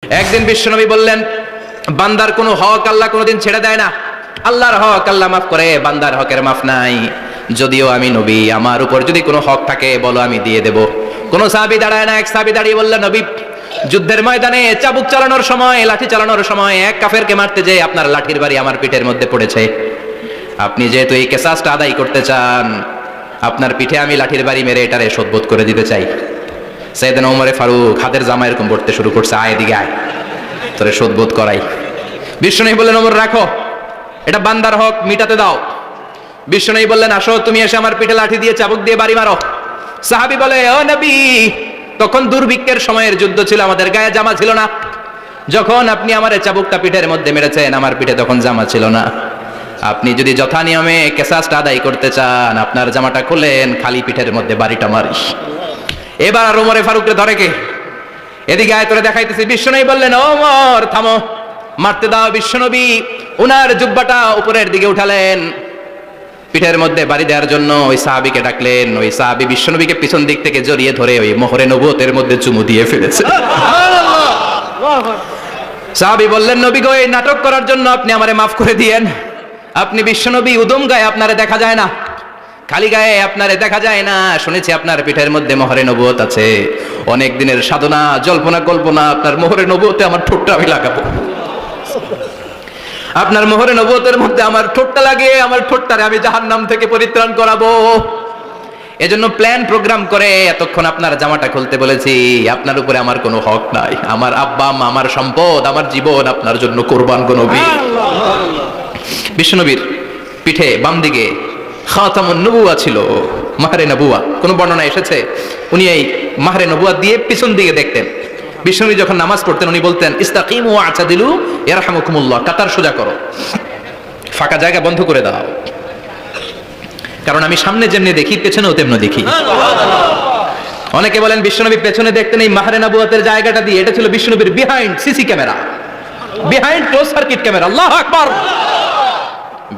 একদিন বিশ্বনবী বললেন, বান্দার কোনো হক আল্লাহ কোনোদিন ছেড়ে দেয় না। আল্লাহর হক আল্লাহ মাফ করে, বান্দার হকের মাফ নাই। যদিও আমি নবী, আমার উপর যদি কোনো হক থাকে বলো, আমি দিয়ে দেব। কোন সাহাবী দাঁড়ায় না। এক সাহাবী দাঁড়িয়ে বললেন, নবী, যুদ্ধের ময়দানে চাবুক চালানোর সময়, লাঠি চালানোর সময় এক কাফেরকে মারতে যেয়ে আপনার লাঠির বাড়ি আমার পিঠের মধ্যে পড়েছে। আপনি যেহেতু এই কেসাসটা আদায় করতে চান, আপনার পিঠে আমি লাঠির বাড়ি মেরে এটারে শোধবোধ করে দিতে চাই। সাইয়েদনা ওমর ফারুক হাতের জামা এরকম পড়তে শুরু করছে, আয় এদিকে আয়, তোরে শোধবোধ করাই। বিশ্বনবী বললেন, ওমর রাখো, এটা বান্দার হক, মিটাতে দাও। বিশ্বনবী বললেন, আসো, তুমি এসে আমার পিঠে লাঠি দিয়ে চাবুক দিয়ে বাড়ি মারো। সাহাবী বলে, ও নবী, তখন দুর্ভিক্ষের সময়ের যুদ্ধ ছিল, আমাদের গায়ে জামা ছিল না। যখন আপনি আমার চাবুকটা পিঠের মধ্যে মেরেছেন, আমার পিঠে তখন জামা ছিল না। আপনি যদি যথা নিয়মে কেসাসটা আদায় করতে চান, আপনার জামাটা খুলেন, খালি পিঠের মধ্যে বাড়িটা মারিস। এবার আর ওমরে ফারুককে ধরে কে? এদিকে আয়, তোরে দেখাইতেছি। বিশ্বনবী বললেন, ওমর থামো, মারতে দাও। বিশ্বনবী উনার জুব্বাটা উপরের দিকে উঠালেন, পিঠের মধ্যে বাড়ি দেওয়ার জন্য ওই সাহাবীকে ডাকলেন। ওই সাহাবী বিশ্বনবীকে পিছন দিক থেকে জড়িয়ে ধরে ওই মোহরে নবুয়তের মধ্যে চুমু দিয়ে ফেলেছে। সাহাবী বললেন, নবী গো, এই নাটক করার জন্য আপনি আমারে মাফ করে দিয়েন। আপনি বিশ্বনবী, উদম গায়ে আপনারে দেখা যায় না, খালি গায়ে আপনারে দেখা যায় না। শুনেছি আপনার পিঠের মধ্যে মোহরে নবুয়ত আছে। অনেক দিনের সাধনা, জল্পনা কল্পনা, আপনার মোহরে নবুয়তে আমার ঠোঁটটা আমি লাগাবো। আপনার মোহরে নবুয়তের মধ্যে আমার ঠোঁটটা লাগিয়ে আমার ঠোঁটটারে আমি জাহান্নাম থেকে পরিত্রাণ করাবো। এজন্য প্ল্যান প্রোগ্রাম করে এতক্ষণ আপনার জামাটা খুলতে বলেছি। আপনার উপরে আমার কোনো হক নাই। আমার আব্বা আম্মা, আমার সম্পদ, আমার জীবন আপনার জন্য কোরবান গো নবী। বিশ্বনবীর পিঠে বাম দিকে খাতামুন নবুয়া ছিল, মাহরে নবুয়া। কোন বর্ণনা এসেছে উনি এই মাহরে নবুয়া দিয়ে পিছন দিকে দেখতেন। বিশ্বনবী যখন নামাজ পড়তেন উনি বলতেন, ইস্তাকিমু আ'তাদিলু ইয়ারহামুকুমুল্লাহ, কাতার সোজা করো, ফাঁকা জায়গা বন্ধ করে দাও, কারণ আমি সামনে যেমনি দেখি পেছনেও তেমনি দেখি। অনেকে বলেন বিশ্বনবী পেছনে দেখতেন এই মাহরে নবুয়াতের জায়গাটা দিয়ে। এটা ছিল বিশ্বনবীর behind CC camera, behind close circuit camera. আল্লাহু আকবার।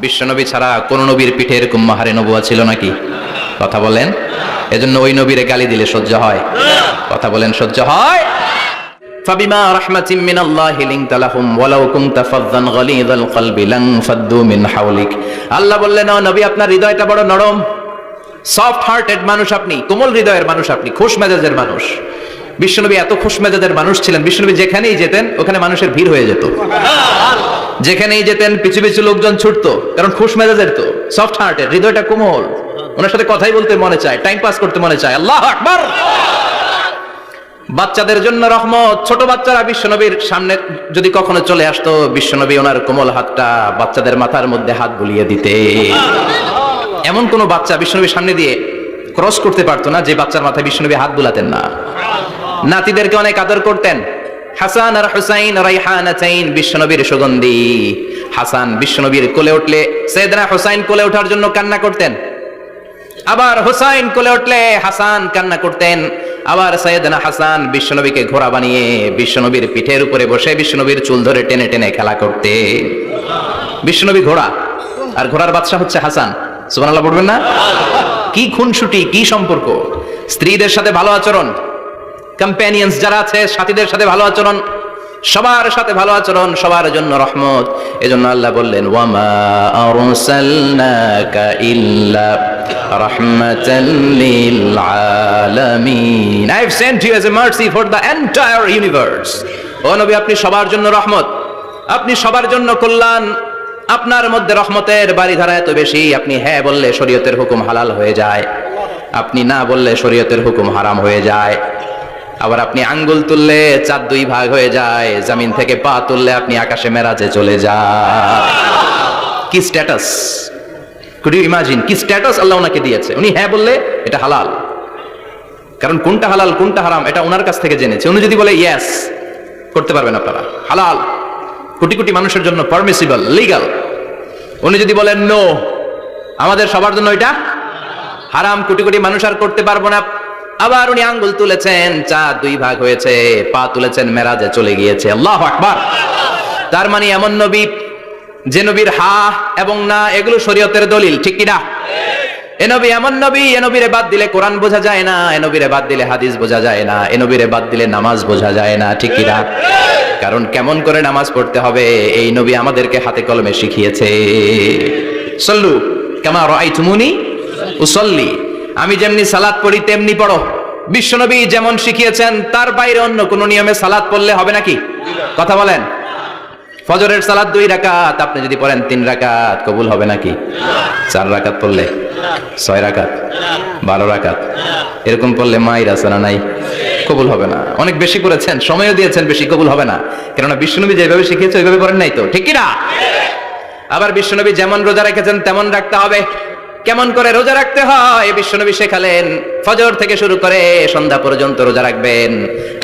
বিশ্বনবী ছাড়া কোন নবীর পিঠে এরকম মাহরে নবুয়া ছিল নাকি? কথা বলেন। এজন্য ওই নবীরে গালি দিলে সহ্য হয়? কথা বলেন, সহ্য হয়? ফাবিমা রাহমাতিন মিনাল্লাহি লিনতা লাহুম ওয়ালাউ কুনতা ফাযযান গালিযাল কলবি লানফাদ্দু মিন হাওলিক। আল্লাহ বললেন, ও নবী, আপনার হৃদয়টা বড় নরম, সফট হার্টেড মানুষ আপনি, কোমল হৃদয়ের মানুষ আপনি, খোশ মেজাজের মানুষ। বিশ্বনবী এত খোশ মেজাজের মানুষ ছিলেন, বিশ্বনবী যেখানেই যেতেন ওখানে মানুষের ভিড় হয়ে যেত। যেখানেই যেতেন পিছু পিছু লোকজন ছুটতো, কারণ খোশ মেজাজের তো, সফট হার্টের, হৃদয়টা কোমল, ওনার সাথে কথাই বলতে মনে চায়, টাইম পাস করতে মনে চায়। আল্লাহু আকবার। বাচ্চাদের জন্য রহমত। ছোট বাচ্চারা বিশ্বনবীর সামনে যদি কখনো চলে আসতো, বিশ্বনবী ওনার কোমল হাতটা বাচ্চাদের মাথার মধ্যে হাত বুলিয়ে দিতে। এমন কোন বাচ্চা বিশ্বনবীর সামনে দিয়ে ক্রস করতে পারতো না যে বাচ্চার মাথায় বিশ্বনবী হাত বুলাতেন না। নাতিদেরকে অনেক আদর করতেন। হাসান আর হুসাইন রাইহানাতাইন, বিশ্বনবীর সুগন্ধি। হাসান বিশ্বনবীর কোলে উঠলে সাইয়েদনা হুসাইন কোলে ওঠার জন্য কান্না করতেন, আবার হুসাইন কোলে উঠলে হাসান কান্না করতেন। আবার সাইয়েদনা হাসান বিশ্বনবীকে ঘোড়া বানিয়ে বিশ্বনবীর পিঠের উপরে বসে বিশ্বনবীর চুল ধরে টেনে টেনে খেলা করতে। বিশ্বনবী ঘোড়া, আর ঘোড়ার বাদশা হচ্ছে হাসান। সুবহানাল্লাহ পড়বেন না? কি খুনসুটি, কি সম্পর্ক! স্ত্রীদের সাথে ভালো আচরণ, কম্প্যানিয়ন্স যারা আছে, সাথীদের সাথে ভালো আচরণ, সবার সাথে ভালো আচরণ, সবার জন্য রহমত। এজন্য আল্লাহ বললেন, ওয়ামা আরসালনাকা ইল্লা রাহমাতাল লিল আলামিন, I have sent you as a mercy for the entire universe. ও নবী, আপনি সবার জন্য রহমত, আপনি সবার জন্য কল্যাণ। আপনার মধ্যে রহমতের বাড়িধারা এত বেশি, আপনি হ্যাঁ বললে শরীয়তের হুকুম হালাল হয়ে যায়, আপনি না বললে শরীয়তের হুকুম হারাম হয়ে যায়। আবার আপনি আঙ্গুল তুললে চাঁদ দুই ভাগ হয়ে যায়, জমিন থেকে পা তুললে আপনি আকাশে মেরাজে চলে যান। কি স্ট্যাটাস! কুড ইউ ইমাজিন কি স্ট্যাটাস আল্লাহ ওনাকে দিয়েছে। উনি হ্যাঁ বললে এটা হালাল, কারণ কোনটা হালাল কোনটা হারাম এটা ওনার কাছ থেকে জেনেছে। উনি যদি বলে ইয়েস, করতে পারবেন আপনারা, হালাল, কোটি কোটি মানুষের জন্য পারমিসিবল, লিগ্যাল। উনি যদি বলেন নো, আমাদের সবার জন্য এটা হারাম, কোটি কোটি মানুষ আর করতে পারবো না। আবার উনি আঙ্গুল তুলেছেন, চাঁদ দুই ভাগ হয়েছে, পা তুলেছেন, মেরাজে চলে গিয়েছে। আল্লাহু আকবার। তার মানে এমন নবী যে নবীর হা এবং না এগুলো শরীয়তের দলিল, ঠিক কিনা? এ নবী এমন নবী, এ নবীরে বাদ দিলে কোরআন বোঝা যায় না, এ নবীরে বাদ দিলে হাদিস বোঝা যায় না, এ নবীরে বাদ দিলে নামাজ বোঝা যায় না, ঠিক কি না? কারণ কেমন করে নামাজ পড়তে হবে এই নবী আমাদেরকে হাতে কলমে শিখিয়েছে। সল্লু কামা রাআইতুমুনি উসাল্লি, আমি যেমনি সালাত পড়ি তেমনি পড়ো। বিশ্বনবী যেমন শিখিয়েছেন তার বাইরে অন্য কোন নিয়মে সালাত পড়লে হবে নাকি? কথা বলেন। ফজরের সালাত 2 রাকাত, আপনি যদি পড়েন 3 রাকাত, কবুল হবে নাকি? 4 রাকাত পড়লে, 6 রাকাত, 12 রাকাত, এরকম পড়লে মাইর আছে না নাই? কবুল হবে না। অনেক বেশি করেছেন, সময়ও দিয়েছেন বেশি, কবুল হবে না। কেননা বিশ্বনবী যেভাবে শিখিয়েছে ওইভাবে করেন নাই তো, ঠিক কি না? আবার বিশ্বনবী যেমন রোজা রেখেছেন তেমন রাখতে হবে। কেমন করে রোজা রাখতে হয় বিশ্বনবী শেখালেন। ফজর থেকে শুরু করে সন্ধ্যা পর্যন্ত রোজা রাখবেন।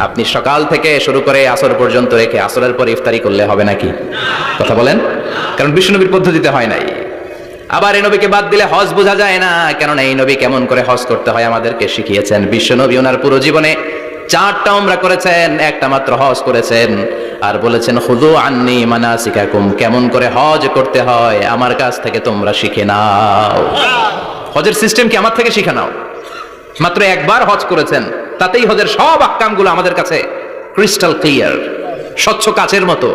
আপনি সকাল থেকে শুরু করে আসর পর্যন্ত রেখে আসরের পর ইফতারি করলে হবে নাকি? কথা বলেন। কারণ বিশ্বনবীর পদ্ধতিতে হয় নাই। আবার এই নবীকে বাদ দিলে হজ বোঝা যায় না, কেননা এই নবী কেমন করে হজ করতে হয় আমাদেরকে শিখিয়েছেন। বিশ্বনবী ওনার পুরো জীবনে 4টা উমরা করেছেন, একটা মাত্র হজ করেছেন। আর বলেছেন খুযু আন্নী মানাসিকাকুম, কেমন করে হজ করতে হয় আমার কাছ থেকে তোমরা শিখে নাও। হজের সিস্টেম কি আমার থেকে শিখে নাও। মাত্র একবার হজ করেছেন, তাতেই হজের সব আহকামগুলো আমাদের কাছে ক্রিস্টাল ক্লিয়ার, স্বচ্ছ কাচের মতো,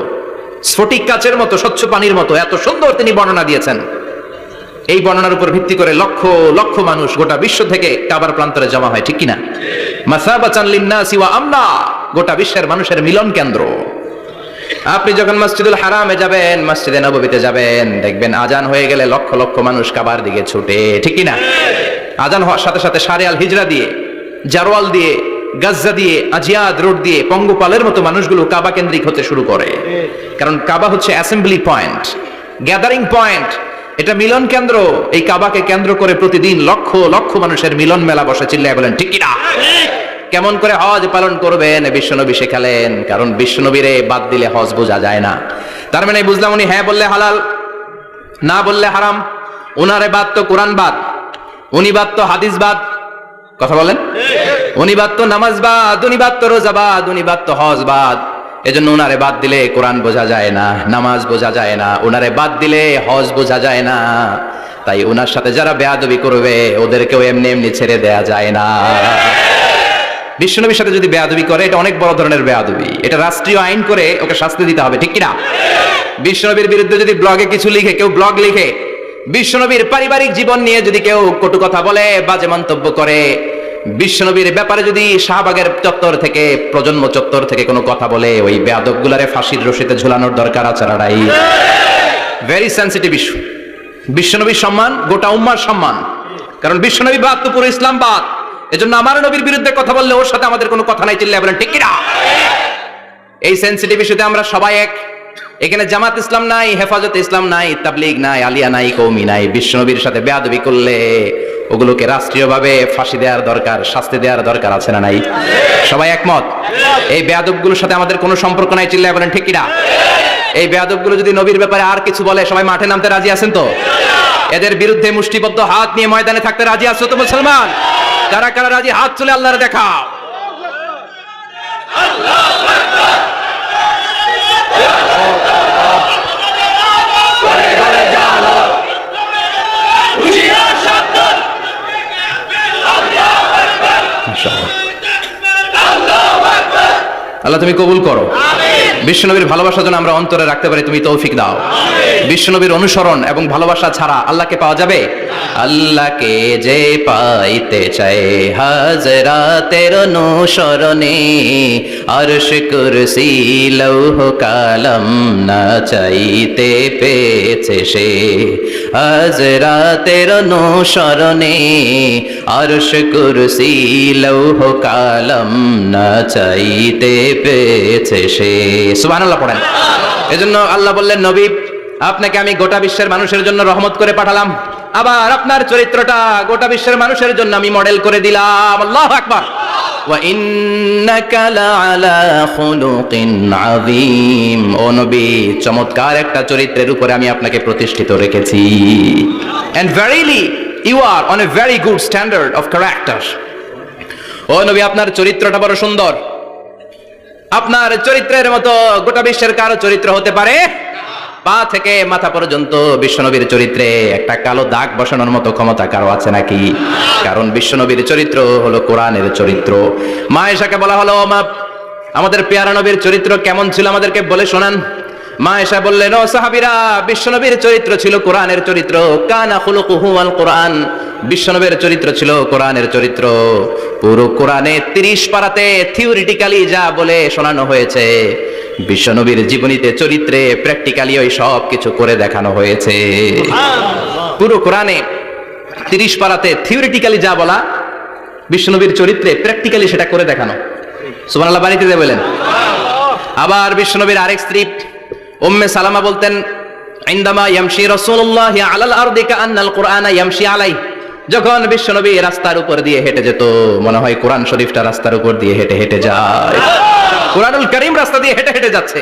স্ফটিক কাচের মতো, স্বচ্ছ পানির মতো এত সুন্দর তিনি বর্ণনা দিয়েছেন। এই বর্ণনার উপর ভিত্তি করে লক্ষ লক্ষ মানুষ গোটা বিশ্ব থেকে কাবার প্রান্তরে জমা হয়, ঠিক কিনা? মাসাবাতান লিন্নাসি ওয়া আমনা, গোটা বিশ্বের মানুষের মিলন কেন্দ্র। আপনি যখন মসজিদুল হারামে যাবেন, মসজিদে নববীতে যাবেন, দেখবেন আজান হয়ে গেলে লক্ষ লক্ষ মানুষ কাবার দিকে ছুটে, ঠিক কিনা? আজান হওয়ার সাথে সাথে শারে আল হিজরা দিয়ে, জারওয়াল দিয়ে, গাজ্জা দিয়ে, আজিয়াদ রোড দিয়ে পঙ্গপালের মতো মানুষগুলো কাবা কেন্দ্রিক হতে শুরু করে। কারণ কাবা হচ্ছে অ্যাসেম্বলি পয়েন্ট, গ্যাদারিং পয়েন্ট, এটা মিলন কেন্দ্র। এই কাবাকে কেন্দ্র করে প্রতিদিন লক্ষ লক্ষ মানুষের মিলন মেলা বসে, চিল্লায় বলেন ঠিক কিনা? কেমন করে হজ পালন করবেন বিশ্বনবী শেখালেন। কারণ বিশ্বনবীরে বাদ দিলে হজ বোঝা যায় না। তার মানে বুঝলাম উনি হ্যাঁ বললে হালাল, না বললে হারাম। উনারে বাদ তো কোরআন বাদ, উনি বাদ তো হাদিস বাদ। কথা বলেন। উনি বাদ তো নামাজ বাদ, উনি বাদ তো রোজা বাদ, উনি বাদ তো হজ বাদ। এজন্য উনারে বাদ দিলে কোরআন বোঝা যায় না, নামাজ বোঝা যায় না, উনারে বাদ দিলে হজ বোঝা যায় না। তাই উনার সাথে যারা বেয়াদবি করবে ওদেরকেও এমনি এমনি ছেড়ে দেয়া যায় না। বিশ্বনবীর সাথে যদি বেয়াদবি করে এটা অনেক বড় ধরনের বেয়াদবি, এটা রাষ্ট্রীয় আইন করে ওকে শাস্তি দিতে হবে, ঠিক কিনা? বিশ্বনবীর বিরুদ্ধে যদি ব্লগে কিছু লিখে, কেউ ব্লগ লিখে, বিশ্বনবীর পারিবারিক জীবন নিয়ে যদি কেউ কটু কথা বলে, বাজে মন্তব্য করে, বিশ্বনবীর ব্যাপারে যদি শাহবাগের চত্বর থেকে, প্রজন্ম চত্বর থেকে কোনো কথা বলে, ওই বেয়াদবগুলারে ফাঁসির রশিতে ঝুলানোর দরকার আছে না নাই? Very sensitive issue. বিশ্বনবীর সম্মান গোটা উম্মার সম্মান। কারণ বিশ্বনবী বাদ তো পুরো ইসলাম বাদ। এজন্য আমার নবীর বিরুদ্ধে কথা বললে ওর সাথে আমাদের কোনো কথা নাই, চিল্লায় বলেন ঠিক কিনা? এই সেনসিটিভ ইস্যুতে আমরা সবাই এক। এখানে জামাত ইসলাম নাই, হেফাজত ইসলাম নাই, তাবলীগ নাই, আলিয়া নাই, কওমি নাই। বিশ্বনবীর সাথে বেয়াদবি করলে ওগুলোকে রাষ্ট্রীয়ভাবে ফাঁসি দেওয়ার দরকার, শাস্তি দেওয়ার দরকার আছে না নাই? সবাই একমত? এই বেয়াদবগুলোর সাথে আমাদের কোনো সম্পর্ক নাই, চিল্লায় বলেন ঠিক কিনা? এই বেয়াদবগুলো যদি নবীর ব্যাপারে আর কিছু বলে সবাই মাঠে নামতে রাজি আছেন তো? এদের বিরুদ্ধে মুষ্টিবদ্ধ হাত নিয়ে ময়দানে থাকতে রাজি আছো তো মুসলমান? কারা কারা রাজি হাত তুলে আল্লাহর দেখাও। আল্লাহ তুমি কবুল করো। বিশ্বনবীর ভালোবাসা যেন আমরা অন্তরে রাখতে পারি, তুমি তৌফিক দাও। বিশ্বনবীর অনুসরণ এবং ভালোবাসা ছাড়া আল্লাহকে পাওয়া যাবে? আল্লাহকে যে পাইতে চায় হাজরাতের অনুসরণে, আরশ কুরসি লৌহ কালাম না চাইতে পেয়েছে সে। হাজরাতের অনুসরণে, আরশ কুরসি লৌহ কালাম না চাইতে পেয়েছে সে। সুবহানাল্লাহ পড়েন। এজন্য আল্লাহ বললেন, নবী আপনাকে আমি গোটা বিশ্বের মানুষের জন্য রহমত করে পাঠালাম। আবার আপনার চরিত্রটা গোটা বিশ্বের মানুষের জন্য আমি মডেল করে দিলাম। আল্লাহু আকবার। ওয়া ইন্নাকা লাআলা খুলুকিন আযীম। ও নবী, চমৎকার একটা চরিত্রের উপরে আমি আপনাকে প্রতিষ্ঠিত রেখেছি। And verily you are on a very good standard of character. ও নবী, আপনার চরিত্রটা বড় সুন্দর। আপনার চরিত্রের মতো গোটা বিশ্বের কারো চরিত্র হতে পারে পা থেকে মাথা পর্যন্ত বিশ্বনবীর চরিত্রে একটা কালো দাগ বসানোর মতো ক্ষমতা কারো আছে নাকি? কারণ বিশ্বনবীর চরিত্র হলো কোরআনের চরিত্র। মা আয়েশাকে বলা হলো, ও মা, আমাদের পেয়ারা নবীর চরিত্র কেমন ছিল আমাদেরকে বলে শোনান। মা আয়েশা বললেন, ও সাহাবীরা, বিশ্বনবীর চরিত্র ছিল কোরআনের চরিত্র। কানা খুলুকুহু আল কোরআন, বিশ্বনবীর চরিত্র ছিল কোরআনের চরিত্র। পুরো কোরআনে 30 পারাতে থিওরিটিক্যালি যা বলে শোনানো হয়েছে, বিশ্বনবীর জীবনীতে চরিত্রে প্র্যাকটিক্যালি ওই সব কিছু করে দেখানো হয়েছে। পুরো কোরআনে 30 পারাতে থিওরিটিক্যালি যা বলা, বিশ্বনবীর চরিত্রে প্র্যাকটিক্যালি সেটা করে দেখানো। সুবহানাল্লাহ বাড়িতে দিয়ে বলেন। আবার বিশ্বনবীর আরেক স্ত্রী উম্মে সালামা বলতেন, ইনদামা ইয়ামশি রাসূলুল্লাহ আলাল আরদি কাআন্নাল কুরআনা ইয়ামশি আলাই, যখন বিশ্বনবী রাস্তার উপর দিয়ে হেঁটে যেত মনে হয় কোরআন শরীফটা রাস্তার উপর দিয়ে হেঁটে হেঁটে যায়। কোরআনুল কারীম রাস্তা দিয়ে হেঁটে হেঁটে যাচ্ছে,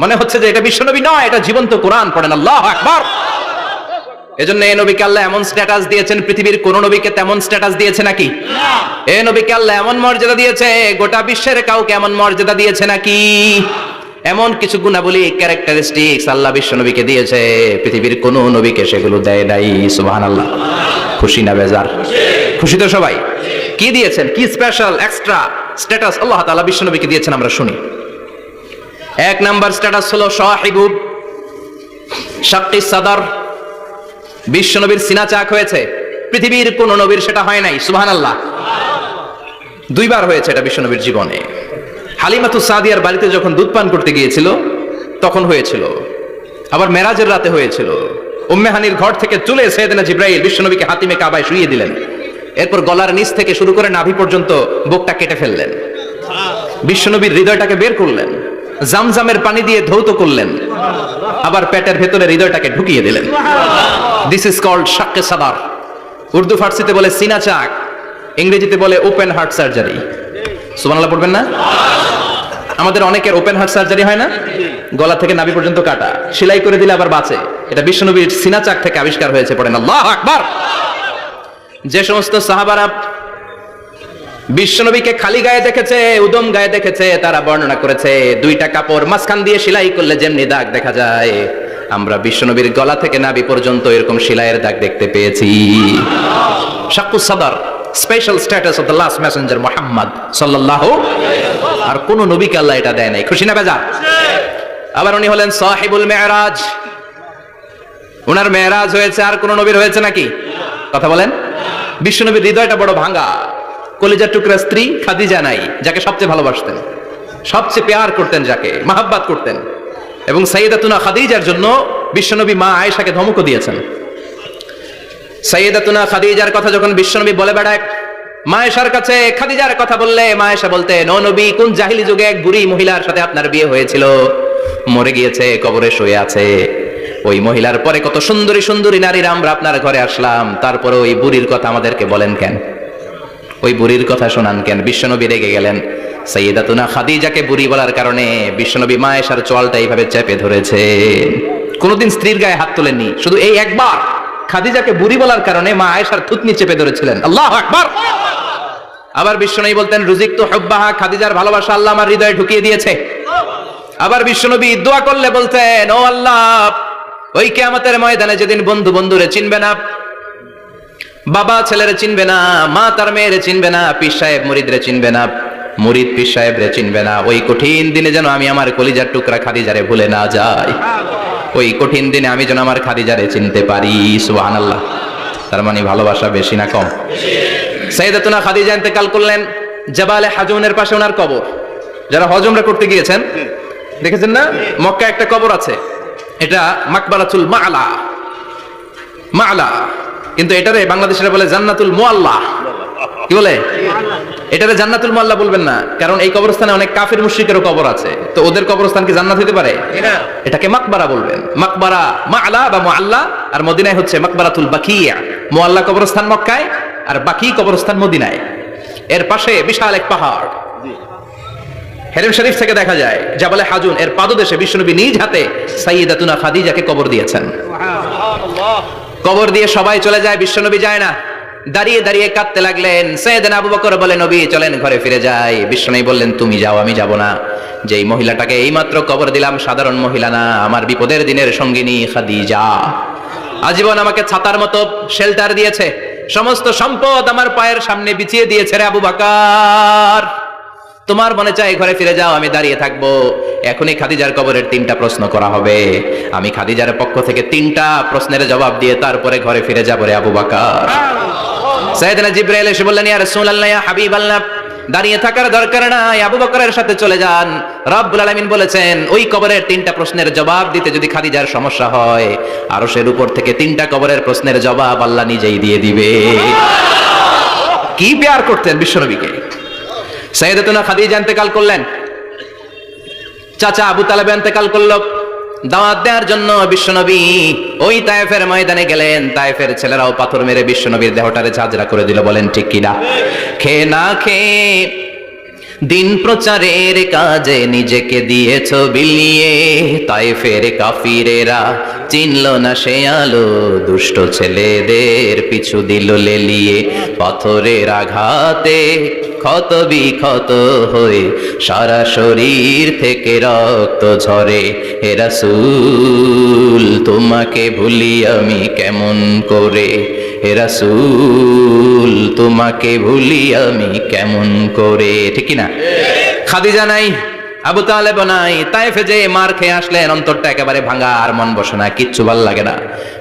মনে হচ্ছে যে এটা বিশ্বনবী নয়, এটা জীবন্ত কোরআন। পড়েন আল্লাহু আকবার। এজন্য এই নবীকে আল্লাহ এমন স্ট্যাটাস দিয়েছেন, পৃথিবীর কোন নবীকে তেমন স্ট্যাটাস দিয়েছে নাকি? এই নবীকে আল্লাহ এমন মর্যাদা দিয়েছে, গোটা বিশ্বের কাউকে এমন মর্যাদা দিয়েছে নাকি? এমন কিছু গুণাবলী, ক্যারেক্টারিস্টিক্স আল্লাহ বিশ্বনবীকে দিয়েছে, পৃথিবীর কোন নবীকে সেগুলো দেয় নাই। সুবহানাল্লাহ। খুশি না বেজার? খুশি তো সবাই? কি দিয়েছেন, কি স্পেশাল এক্সট্রা স্ট্যাটাস আল্লাহ তাআলা বিশ্বনবীকে দিয়েছেন আমরা শুনি। এক নাম্বার স্ট্যাটাস হলো সাহিবু শাক্কিস সাদর। বিশ্বনবীর সিনা চাক হয়েছে, পৃথিবীর কোন নবীর সেটা হয় নাই। সুবহানাল্লাহ। 2 বার হয়েছে এটা বিশ্বনবীর জীবনে। হালিমাতু সাদিয়ার বাড়িতে যখন দুধ পান করতে গিয়েছিল তখন হয়েছিল, আবার মেরাজের রাতে হয়েছিল। উম্মে হানির ঘর থেকে চলে সাইয়েদনা জিবরাইল বিশ্বনবীকে হাতিমে কাবায় শুইয়ে দিলেন, এরপর গলার নিচ থেকে শুরু করে নাভি পর্যন্ত বুকটা কেটে ফেললেন, বিশ্বনবীর হৃদয়টাকে বের করলেন, জামজামের পানি দিয়ে ধৌত করলেন, আবার পেটের ভেতরে হৃদয়টাকে ঢুকিয়ে দিলেন। দিস ইজ কল্ড শাক্কে সাদার। উর্দু ফার্সিতে বলে সিনা চাক, ইংরেজিতে বলে ওপেন হার্ট সার্জারি। সুবহানাল্লাহ পড়বেন না? আমাদের অনেকের ওপেন হার্ট সার্জারি হয় না, গলা থেকে নাভি পর্যন্ত কাটা, সেলাই করে দিলে আবার বাঁচে। এটা বিশ্বনবীর সিনা চাক থেকে আবিষ্কার হয়েছে। পড়েন আল্লাহু আকবার। যে সমস্ত সাহাবারা বিশ্বনবীকে খালি গায়ে দেখেছে, উদম গায়ে দেখেছে, তারা বর্ণনা করেছে 2টা কাপড় মাঝখান দিয়ে সেলাই করলে যেমনি দাগ দেখা যায়, আমরা বিশ্বনবীর গলা থেকে নাভি পর্যন্ত এরকম সেলাইয়ের দাগ দেখতে পেয়েছি। শাক্কুস সাদর, special status of the last Messenger Muhammad সাল্লাল্লাহু আলাইহি ওয়াসাল্লাম। আর কোন নবীকে আল্লাহ এটা দেয় নাই। খুশি না বেজার? আবার উনি হলেন সাহিবুল মেরাজ। ওনার মেরাজ হয়েছে, আর কোন নবীর হয়েছে নাকি? কথা বলেন। বিশ্বনবীর হৃদয়টা বড় ভাঙা, কলিজার টুকরা স্ত্রী খাদিজা নাই, যাকে সবচেয়ে ভালোবাসতেন, সবচেয়ে প্যার করতেন, যাকে মাহাব্বাত করতেন। এবং সাইয়েদাতুনা খাদিজার জন্য বিশ্বনবী মা আয়েশাকে ধমকও দিয়েছেন। সাইয়েদাতুনা খাদিজার কথা যখন বিশ্বনবী বলে বেড়ায় মা আয়েশার কাছে, খাদিজার কথা বললে মা আয়েশা বলতেন, ও নবী, কোন জাহিলি যুগে এক বুড়ি মহিলার সাথে আপনার বিয়ে হয়েছিল, মরে গিয়েছে, কবরে শুয়ে আছে। ওই মহিলার পরে কত সুন্দরী সুন্দরী নারীরা আমরা আপনার ঘরে আসলাম, তারপরে ওই বুড়ির কথা আমাদেরকে বলেন কেন? ওই বুড়ির কথা শোনান কেন? বিশ্বনবী রেগে গেলেন। সাইয়েদাতুনা খাদিজাকে বুড়ি বলার কারণে বিশ্বনবী মা আয়েশার চোয়ালটা এইভাবে চেপে ধরেছেন। কোনদিন স্ত্রীর গায়ে হাত তোলেননি, শুধু এই একবার খাদিজাকে বুড়ি বলার কারণে মা আয়েশার থুতনি চেপে ধরেছিলেন। আল্লাহু আকবার। আবার বিশ্বনবী বলতেন, রুজিকতু হুব্বাহা, খাদিজার ভালোবাসা আল্লাহ আমার হৃদয়ে ঢুকিয়ে দিয়েছে। আবার বিশ্বনবী দোয়া করলে বলতেন, ও আল্লাহ, ওই কিয়ামতের ময়দানে যেদিন বন্ধু বন্ধুরে চিনবে না, বাবা ছেলেরে চিনবে না, মা তার মেয়েরে চিনবে না, পীর সাহেব মুরিদরে চিনবে না, মুরিদ পীর সাহেবরে চিনবে না, ওই কঠিন দিনে যেন আমি আমার কলিজার টুকরা খাদিজারে ভুলে না যাই। ওই কঠিন দিনে আমি যেন আমার খাদিজারে চিনতে পারি। সুবহানাল্লাহ। তার মানে ভালোবাসা বেশি না কম? সাইয়েদাতুনা খাদিজা ইন্তেকাল করলেন, জাবালে হাজুনের পাশে ওনার কবর। যারা হজ উমরা করতে গিয়েছেন দেখেছেন না, মক্কায় একটা কবর আছে, এটা মাকবারাতুল মা'লা। মা'লা, কিন্তু এটারে বাংলাদেশিরা বলে জান্নাতুল মুআল্লা। কি বলে? এটারে জান্নাতুল মুআল্লা বলবেন না, কারণ এই কবরস্থানে অনেক কাফির মুশরিকেরও কবর আছে, তো ওদের কবরস্থান কি জান্নাত হতে পারে? এটাকে মাকবারা বলবেন। মাকবারা মা'লা বা মুআল্লা, আর মদিনায় হচ্ছে মাকবারাতুল বাকিয়া। মুআল্লা কবরস্থান মক্কায়, আর বাকি কবরস্থান মদিনায়। এর পাশে বিশাল এক পাহাড়, হেরেম শরীফ থেকে দেখা যায় জাবালে হাজুন, এর পাদদেশে বিশ্বনবী নিজ হাতে সাইয়েদাতুনা খাদিজাকে কবর দিয়েছেন। কবর দিয়ে সবাই চলে যায়, বিশ্বনবী যায় না। দাঁড়িয়ে দাঁড়িয়ে কাঁদতে লাগলেন। সাইয়েদনা আবু বকর বলে, নবী চলেন ঘরে ফিরে যাই। বিশ্বনবী বললেন, তুমি যাও, আমি যাব না। যেই মহিলাটাকে এইমাত্র কবর দিলাম সাধারণ মহিলা না, আমার বিপদের দিনের সঙ্গিনী খাদিজা। আজীবন আমাকে ছাতার মতো শেল্টার দিয়েছে, সমস্ত সম্পদ আমার পায়ের সামনে বিছিয়ে দিয়েছে রে আবু বকর। তোমার মনে চাই ঘরে ফিরে যাও, আমি দাঁড়িয়ে থাকবো। এখনই খাদিজার কবরের 3টা প্রশ্ন করা হবে। আমি খাদিজার পক্ষ থেকে 3টা প্রশ্নের জবাব দিয়ে তারপরে ঘরে ফিরে যাবো রে আবু বকর। সাইয়েদনা জিবরাইল এসে বললেন, ইয়া রাসূলুল্লাহ, ইয়া হাবিবাল্লাহ, দাঁড়িয়ে থাকার দরকার নাই, আবু বকরের সাথে চলে যান। রব্বুল আলামিন বলেছেন, ওই কবরের 3টা প্রশ্নের জবাব দিতে যদি খাদিজার সমস্যা হয়, আরশের উপর থেকে 3টা কবরের প্রশ্নের জবাব আল্লাহ নিজেই দিয়ে দিবে। কি প্যার করতেন বিশ্বনবীকে। সাইয়েদাতুনা খাদিজা ইন্তেকাল করলেন, চাচা আবু তালেব ইন্তেকাল করলো। দাওয়াত দেওয়ার জন্য বিশ্বনবী ওই তায়েফের ময়দানে গেলেন। তায়েফের ছেলেরাও পাথর মেরে বিশ্বনবীর দেহটারে ঝাঁঝরা করে দিল। বলেন ঠিক কিনা? খেয়ে না খেয়ে দিন প্রচারের কাজে নিজেকে দিয়েছ বিলিয়ে, তায়েফের কাফিরেরা চিনল না সে আলো, দুষ্ট ছেলেদের পিছু দিল লেলিয়ে। পাথরের আঘাতে ক্ষত বিক্ষত হয়ে সারা শরীর থেকে রক্ত ঝরে। হে রাসূল তোমাকে ভুলি আমি কেমন করে, হে রাসূল তোমাকে ভুলি আমি কেমন করে। ঠিক না? খাদিজা নাই, আবু তালেব নাই, তায়েফে যে মার খেয়ে আসলেন, অন্তরটা একেবারে ভাঙা, আর মন বসে না, কিচ্ছু ভাল লাগে না।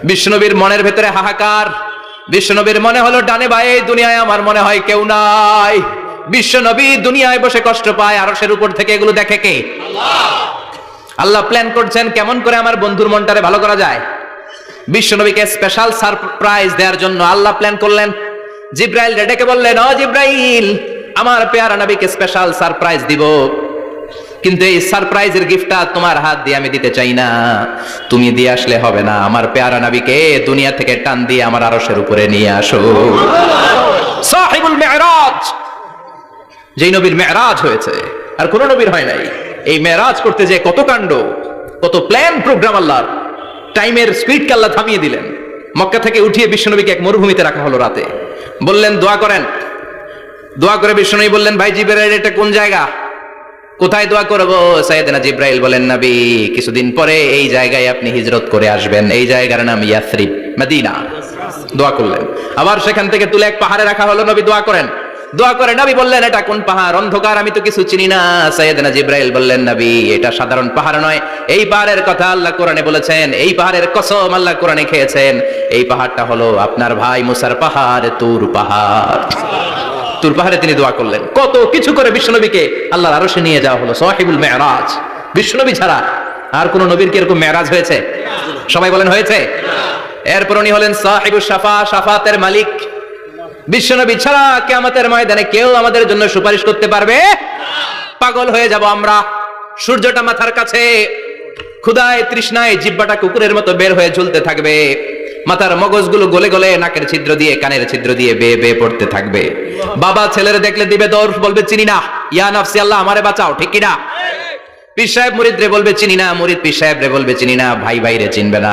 বিশ্বনবীর মনের ভেতরে হাহাকার। বিশ্বনবীর মনে হলো, ডানে বায়ে দুনিয়ায় আমার মনে হয় কেউ নাই। বিশ্বনবী দুনিয়ায় বসে কষ্ট পায়, আরশের উপর থেকে এগুলো দেখে কে? আল্লাহ প্ল্যান করছেন কেমন করে আমার বন্ধুর মনটারে ভালো করা যায়। বিশ্বনবীকে স্পেশাল সারপ্রাইজ দেওয়ার জন্য আল্লাহ প্ল্যান করলেন। জিব্রাইল ডেকে বললেন, ও জিব্রাইল, আমার পেয়ারা নবীকে স্পেশাল সারপ্রাইজ দিব, কিন্তু এই সারপ্রাইজের গিফটটা তোমার হাত দিয়ে আমি দিতে চাই না, তুমি দিয়ে আসলে হবে না। আমার পেয়ারা নবীকে দুনিয়া থেকে টান দিয়ে আমার আরশের উপরে নিয়ে আসো। সাহিবুল মেরাজ, যেই নবীর মেরাজ হয়েছে আর কোন নবীর হয় নাই। এই মেরাজ করতে যে কত কাণ্ড, কত প্ল্যান প্রোগ্রাম আল্লাহর। টাইমের স্পিডকে আল্লাহ থামিয়ে দিলেন। মক্কা থেকে উঠিয়ে বিশ্বনবীকে এক মরুভূমিতে রাখা হলো রাতে। বললেন দোয়া করেন। দোয়া করে বিশ্বনবী বললেন, ভাই জিবরাইল, এটা কোন জায়গা, কোথায় দোয়া করবো? সাইয়েদনা জিবরাইল বলেন, নবী কিছুদিন পরে এই জায়গায় আপনি হিজরত করে আসবেন, এই জায়গার নাম ইয়াসরিব, মদিনা। দোয়া করলেন। আবার সেখান থেকে তুলে এক পাহাড়ে রাখা হলো। নবী দোয়া করেন। দোয়া করে নবী বললেন, এটা কোন পাহাড়? অন্ধকার, আমি তো কিছু চিনি না। সাইয়েদনা জিবরাইল বললেন, নবী এটা সাধারণ পাহাড় নয়, এই পাহাড়ের কথা আল্লাহ কোরআনে বলেছেন, এই পাহাড়ের কসম আল্লাহ কোরআনে খেয়েছেন। এই পাহাড়টা হলো আপনার ভাই মুসার পাহাড়, তুর পাহাড়। তুর পাহাড়ে তিনি দোয়া করলেন। কত কিছু করে বিশ্বনবীকে আল্লাহর আরশে নিয়ে যাওয়া হলো। সাহিবুল মেরাজ। বিশ্বনবী ছাড়া আর কোন নবীর কি এরকম মেরাজ হয়েছে? সবাই বলেন হয়েছে। এরপর উনি হলেন সাহিবুস শাফা, শাফাতের মালিক। বিশ্বনবী ছাড়া কিয়ামতের ময়দানে কেউ আমাদের জন্য সুপারিশ করতে পারবে? পাগল হয়ে যাব আমরা। সূর্যটা মাথার কাছে, ক্ষুধায় তৃষ্ণায় জিহ্বাটা কুকুরের মতো বের হয়ে ঝুলতে থাকবে। মাথার মগজগুলো গলে গলে নাকের ছিদ্র দিয়ে কানের ছিদ্র দিয়ে বেয়ে বেয়ে পড়তে থাকবে। বাবা ছেলের দেখলে দিবে দৌড়, বলবে চিনি না, ইয়া নাফসি আল্লাহ আমারে বাঁচাও। ঠিক কিনা? পীর সাহেব মুরিদ রে বলবে চিনি না, মুরিদ পীর সাহেব রে বলবে চিনি না, ভাই ভাইরে চিনবে না।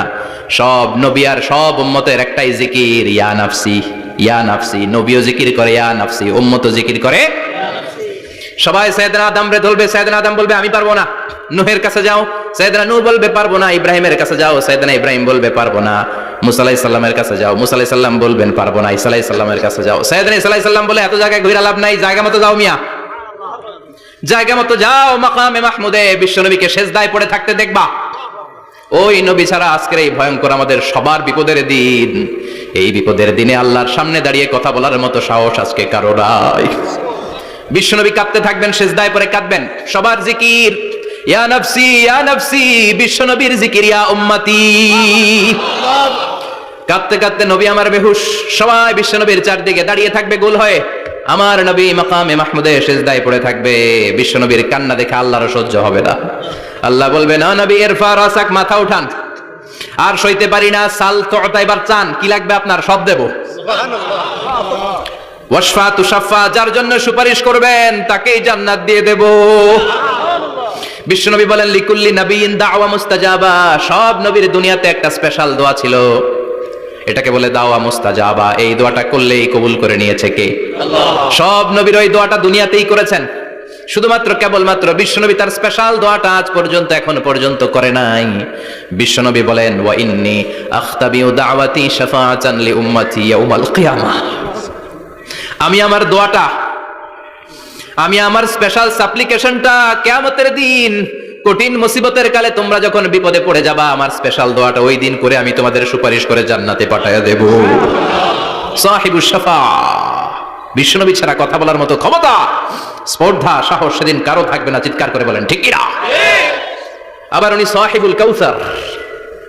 সব নবী আর সব উম্মতের একটাই জিকির, ইয়া নাফসি, ইয়া নাফসি। নবীও জিকির করে ইয়া নাফসি, উম্মতও জিকির করে। সবাই সাইয়েদনা আদম রে ধরবে, সাইয়েদনা আদম বলবে আমি পারবো না। নূহের কাছে যাও, সাইয়েদনা নূহ বলবে পারবো না। ইব্রাহিমের কাছে যাও, সাইয়েদনা ইব্রাহিম বলবে পারবো না। মুসা আলাইহিস সালামের কাছে যাও, মুসা আলাইহিস সালাম বলবেন পারবো না। ঈসা আলাইহিস সালামের কাছে যাও, সাইয়েদনা ঈসা আলাইহিস সালাম বলে এত জায়গায় ঘুরে লাভ নাই, জায়গা মতো যাও মিয়া, জায়গা মতো যাও মাকামে মাহমুদে, বিশ্বনবীকে সেজদায় পড়ে থাকতে দেখবা। ওই নবী ছাড়া আজকের এই ভয়ঙ্কর আমাদের সবার বিপদের দিন। এই বিপদের দিনে আল্লাহর সামনে দাঁড়িয়ে কথা বলার মতো সাহস আজকে কারো নাই। বিশ্বনবী কাঁদতে থাকবেন, সেজদায় পড়ে কাঁদবেন। সবার জিকির ইয়া নাফসি, ইয়া নাফসি। বিশ্বনবীর জিকির ইয়া উম্মতি। কাঁদতে কাঁদতে নবী আমার বেহুশ। সবাই বিশ্বনবীর চারদিকে দাঁড়িয়ে থাকবে গোল হয়ে। আমার নবী মাকামে মাহমুদে সেজদায় পড়ে থাকবে। বিশ্বনবীর কান্না দেখে আল্লাহর সহ্য হবে না। আল্লাহ বলবে, না নবী ইরফা রাসাক, মাথা উঠান, আর সইতে পারি না। সাল তুতা, এবার চান, কি লাগবে আপনার সব দেব। সুবহানাল্লাহ। ওয়াশফা তুশাফা, যার জন্য সুপারিশ করবেন তাকেই জান্নাত দিয়ে দেব। বিশ্বনবী বলেন, লিকুল্লি নবিয়্যিন দাওয়া মুস্তাজাবা। সব নবীর দুনিয়াতে একটা স্পেশাল দোয়া ছিল। এটাকে বলে দাওয়া মুস্তাজাবা। এই দোয়াটা করলেই কবুল করে নিয়েছে কে? আল্লাহ। সব নবীর ওই দোয়াটা দুনিয়াতেই করেছেন, শুধুমাত্র কেবলমাত্র বিশ্বনবী তার স্পেশাল দোয়াটা আজ পর্যন্ত এখনো পর্যন্ত করে নাই। বিশ্বনবী বলেন, ওয়া ইন্নী আখতাবিউ দাওয়াতি শাফাআতান লি উম্মতি ইয়াউমাল কিয়ামাহ। আমি আমার দোয়াটা, আমি আমার স্পেশাল সাপ্লিকেশনটা কিয়ামতের দিন কঠিন মুসিবতের কালে তোমরা যখন বিপদে পড়ে যাবা, আমার স্পেশাল দোয়াটা ওই দিন করে আমি তোমাদের সুপারিশ করে জান্নাতে পাঠায়া দেব। সাহিবুশ শাফা। বিশ্বনবী ছাড়া কথা বলার মতো ক্ষমতা, স্পর্ধা, সাহস সেদিন কারো থাকবে না। চিৎকার করে বলেন ঠিক কিনা? আবার উনি সাহিবুল কাউসার,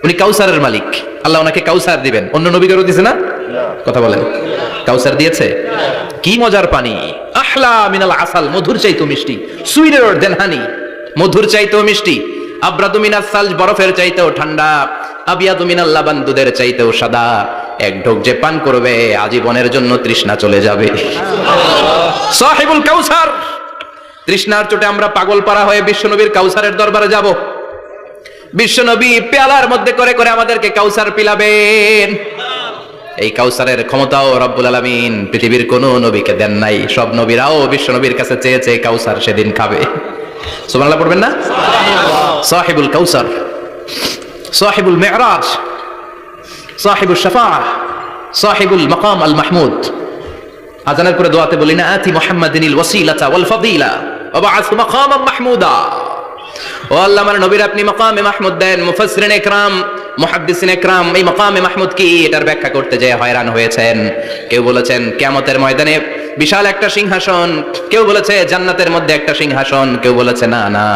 উনি কাউসারের মালিক। আল্লাহ ওনাকে কাউসার দিবেন। অন্য নবী কারো দিয়েছে না? কথা বলেন। কাউসার দিয়েছে। কি মজার পানি! আহলা মিনাল আসাল, মধুর চাইতো মিষ্টি। সুইটার দেন হানি, মধুর চাইতো মিষ্টি। আবরাদু মিনাস সালজ, বরফের চাইতেও ঠান্ডা। আবিয়াদু মিনাল লাবান, দুধের চাইতেও সাদা। এক ঢোক যে পান করবে আজীবনের জন্য তৃষ্ণা চলে যাবে। সাহিবুল কাউসার। তৃষ্ণার চোটে আমরা পাগল পারা হয়ে বিশ্বনবীর কাউসারের দরবারে যাব। বিশ্বনবী পেয়ালার মধ্যে করে করে আমাদেরকে কাউসার পিলাবেন। এই কাউসারের ক্ষমতাও রব্বুল আলামিন পৃথিবীর কোন নবীকে দেন নাই। সব নবীরাও বিশ্বনবীর কাছে চেয়েছে কাউসার সেদিন খাবে। সুবহানাল্লাহ পড়বেন না? সাহিবুল কাউসার, সাহিবুল মিরাজ, সাহিবুল শাফাআহ, সাহিবুল মাকাম আল মাহমুদ। আজানের পরে দোয়াতে বলি না, আতি মুহাম্মাদিনিল ওয়াসিলাতা ওয়াল ফাদিলা ওয়া বা'আথু মাকামান মাহমুদা। ও আল্লাহ, আমার নবীর আপনি মাকামে মাহমুদ দেন। মুফাসসিরিন ইকরাম, মুহাদ্দিসিন ইকরাম এই মাকামে মাহমুদ কি এটার ব্যাখ্যা করতে যেয়ে হয়রান হয়েছেন। কেউ বলেছেন কিয়ামতের ময়দানে বিশাল একটা সিংহাসন, কেউ বলেছে জান্নাতের মধ্যে একটা সিংহাসন, কেউ বলেছে না না,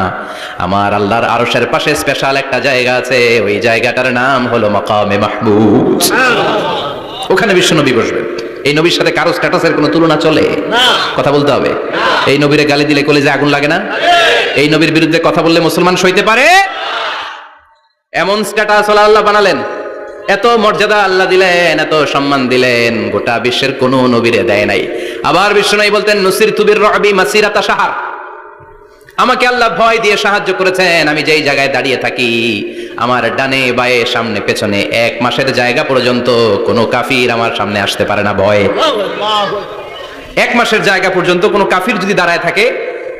আমার আল্লাহর আরশের পাশে স্পেশাল একটা জায়গা আছে, ওই জায়গাটার নাম হলো মাকামে মাহমুদ। ওখানে বিশ্বনবী বসবেন। এই নবীর সাথে কারো স্ট্যাটাসের কোনো তুলনা চলে? কথা বলতে হবে। এই নবীরে গালি দিলে কলেজে আগুন লাগে না? এই নবীর বিরুদ্ধে কথা বললে মুসলমান সইতে পারে? এমন স্ট্যাটাস আল্লাহ বানালেন, এত মর্যাদা আল্লাহ দিলেন, এত সম্মান দিলেন, গোটা বিশ্বের কোন নবীরে দেয় নাই। আবার বিশ্বনবী বলতেন, নুসিরতু বির-রু'বি মাসিরাতা শাহর। আমাকে আল্লাহ ভয় দিয়ে সাহায্য করেছেন। আমি যেই জায়গায় দাঁড়িয়ে থাকি, আমার ডানে বায়ে সামনে পেছনে 1 মাসের জায়গা পর্যন্ত কোনো কাফির আমার সামনে আসতে পারে না ভয়ে। 1 মাসের জায়গা পর্যন্ত কোনো কাফির যদি দাঁড়ায় থাকে,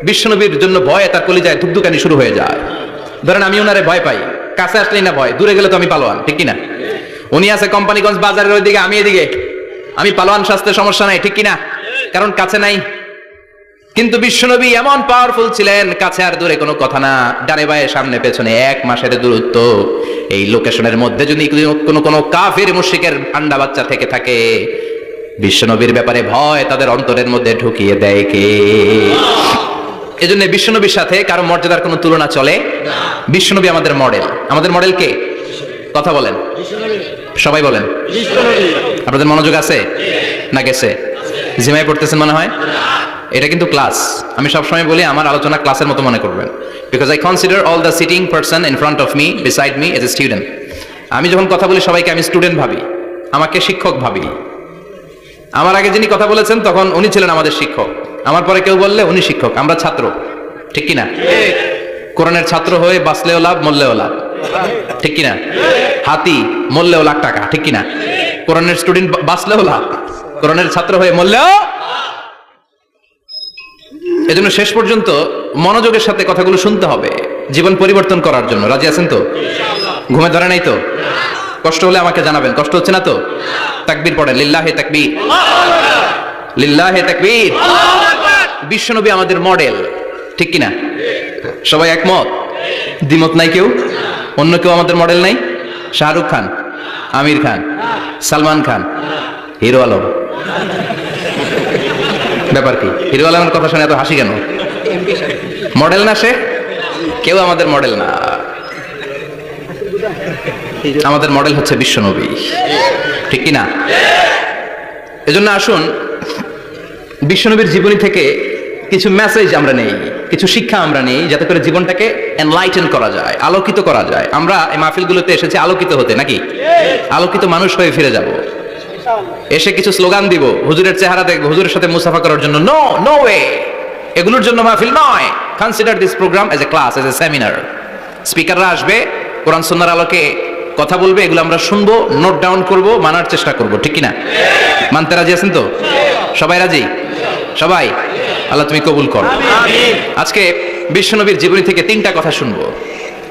বিশ্বনবীর জন্য ভয়ে তার কলিজায় ধুকধুকানি শুরু হয়ে যায়। ধরেন আমি ওনারে ভয় পাই, কাছে আসলেই না ভয়, দূরে গেলে তো আমি পালোয়ান, ঠিক কিনা? উনি আছে কোম্পানিগঞ্জ বাজারের ওইদিকে, আমি এদিকে, আমি পালোয়ান, স্বাস্থ্যে সমস্যা নাই, ঠিক কিনা? কারণ কাছে নাই। কিন্তু বিশ্বনবী এমন পাওয়ারফুল ছিলেন, কাছে আর দূরে কোনো কথা না, ডানে বায়ে সামনে পেছনে 1 মাসের দূরত্ব। এই লোকেশনের মধ্যে যদি কোনো কাফির মুশরিকের আন্ডা বাচ্চা থেকে থাকে, বিশ্বনবীর ব্যাপারে ভয় তাদের অন্তরের মধ্যে ঢুকিয়ে দেয় কে? এজন্য বিশ্বনবীর সাথে কারো মর্যাদার কোনো তুলনা চলে না। বিশ্বনবী আমাদের মডেল। আমাদের মডেল কে? কথা বলেন, সবাই বলেন। আপনাদের মনোযোগ আছে না গেছে? জিমায় পড়তেছেন মনে হয়? এটা কিন্তু ক্লাস। আমি সবসময় বলি আমার আলোচনা ক্লাসের মতো মনে করবেন, because I consider all the sitting person in front of me, beside me as a student. আমি যখন কথা বলি সবাইকে আমি স্টুডেন্ট ভাবি, আমাকে শিক্ষক ভাবি। আমার আগে যিনি কথা বলেছেন তখন উনি ছিলেন আমাদের শিক্ষক, আমার পরে কেউ বললে উনি শিক্ষক, আমরা ছাত্র, ঠিক কিনা? কোরআনের ছাত্র হয়ে বাঁচলেও লাভ, মরলেও লাভ, ঠিক কিনা? হাতি মরলেও লাখ টাকা, ঠিক কিনা? কোরআনের স্টুডেন্ট বাঁচলেও লাভ, কোরআনের ছাত্র হয়ে মরলেও। এজন্য শেষ পর্যন্ত মনোযোগের সাথে কথাগুলো শুনতে হবে, জীবন পরিবর্তন করার জন্য। রাজি আছেন তো? ঘুমে ধরে নাই তো? কষ্ট হলে আমাকে জানাবেন। কষ্ট হচ্ছে না তো? তাকবীর পড়েন, লিল্লাহে তাকবীর, লিল্লাহে তাকবীর। বিশ্বনবী আমাদের মডেল, ঠিক কিনা? সবাই একমত? দ্বিমত নাই কেউ? অন্য কেউ আমাদের মডেল নাই? শাহরুখ খান, আমির খান, সালমান খান, হিরো আলম। ব্যাপার কি? হিরো আলমের কথা শুনে এত হাসি কেন? মডেল না সে? কেউ আমাদের মডেল না। আমাদের মডেল হচ্ছে বিশ্বনবী, ঠিক কিনা? এজন্য আসুন বিশ্বনবীর জীবনী থেকে কিছু মেসেজ আমরা নেই, কিছু শিক্ষা আমরা নেই, যাতে করে জীবনটাকে এনলাইটেন করা যায়, আলোকিত করা যায়। আমরা এই মাহফিলগুলোতে এসেছি আলোকিত হতে, নাকি? আলোকিত মানুষ হয়ে ফিরে যাব। এসে কিছু স্লোগান দিব, হুজুরের চেহারা দেখবো, হুজুরের সাথে মুসাফা করার জন্য? No, no way. এগুলোর জন্য মাহফিল নয়। Consider this program as a class, as a seminar. স্পিকাররা আসবে, কোরআন সুন্নাহর আলোকে কথা বলবে, এগুলো আমরা শুনবো, নোট ডাউন করব, মানার চেষ্টা করব, ঠিক কি না? মানতে রাজি আছেন তো? সবাই রাজি? সবাই? আল্লাহ তুমি কবুল করো। আজকে বিশ্বনবীর জীবনী থেকে 3টা কথা শুনবো।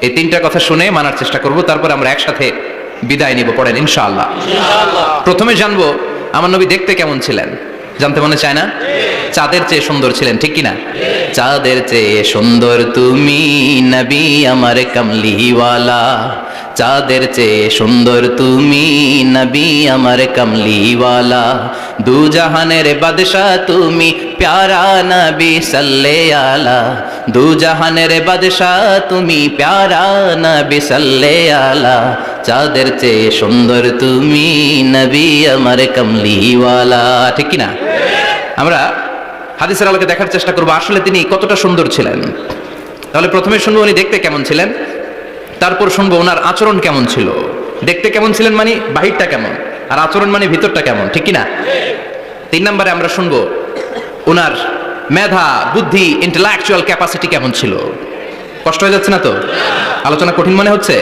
এই 3টা কথা শুনে মানার চেষ্টা করব, তারপর আমরা একসাথে বিদায় নিব। পড়েন ইনশাআল্লাহ। প্রথমে জানবো আমার নবী দেখতে কেমন ছিলেন। জানতে মনে চায় না? চাঁদের চেয়ে সুন্দর ছিলেন, ঠিক কি না? চাঁদের চেয়ে সুন্দর তুমি নবী আমার কামলিওয়ালা, চাঁদের চেয়ে সুন্দর তুমি নবী আমার কামলিওয়ালা, দু জাহানের বাদশাহ তুমি প্যারা নবী সাল্লে আলা, দু জাহানের বাদশাহ তুমি প্যারা নবী সাল্লে আলা, চাঁদের চেয়ে সুন্দর তুমি নবী আমার কামলিওয়ালা, ঠিক কি না? আমরা হাদিসের আলোকে দেখার চেষ্টা করবো আসলে তিনি কতটা সুন্দর ছিলেন। তাহলে প্রথমে শুনবো উনি দেখতে কেমন ছিলেন, তারপর শুনবো ওনার আচরণ কেমন ছিল। দেখতে কেমন ছিলেন মানে বাহিরটা কেমন, আর আচরণ মানে ভিতরটা কেমন, ঠিক কি না? 3 নম্বরে আমরা শুনবো ওনার মেধা, বুদ্ধি, ইন্টেলেকচুয়াল ক্যাপাসিটি কেমন ছিল। কষ্ট হয়ে যাচ্ছে না তো? আলোচনা কঠিন মনে হচ্ছে?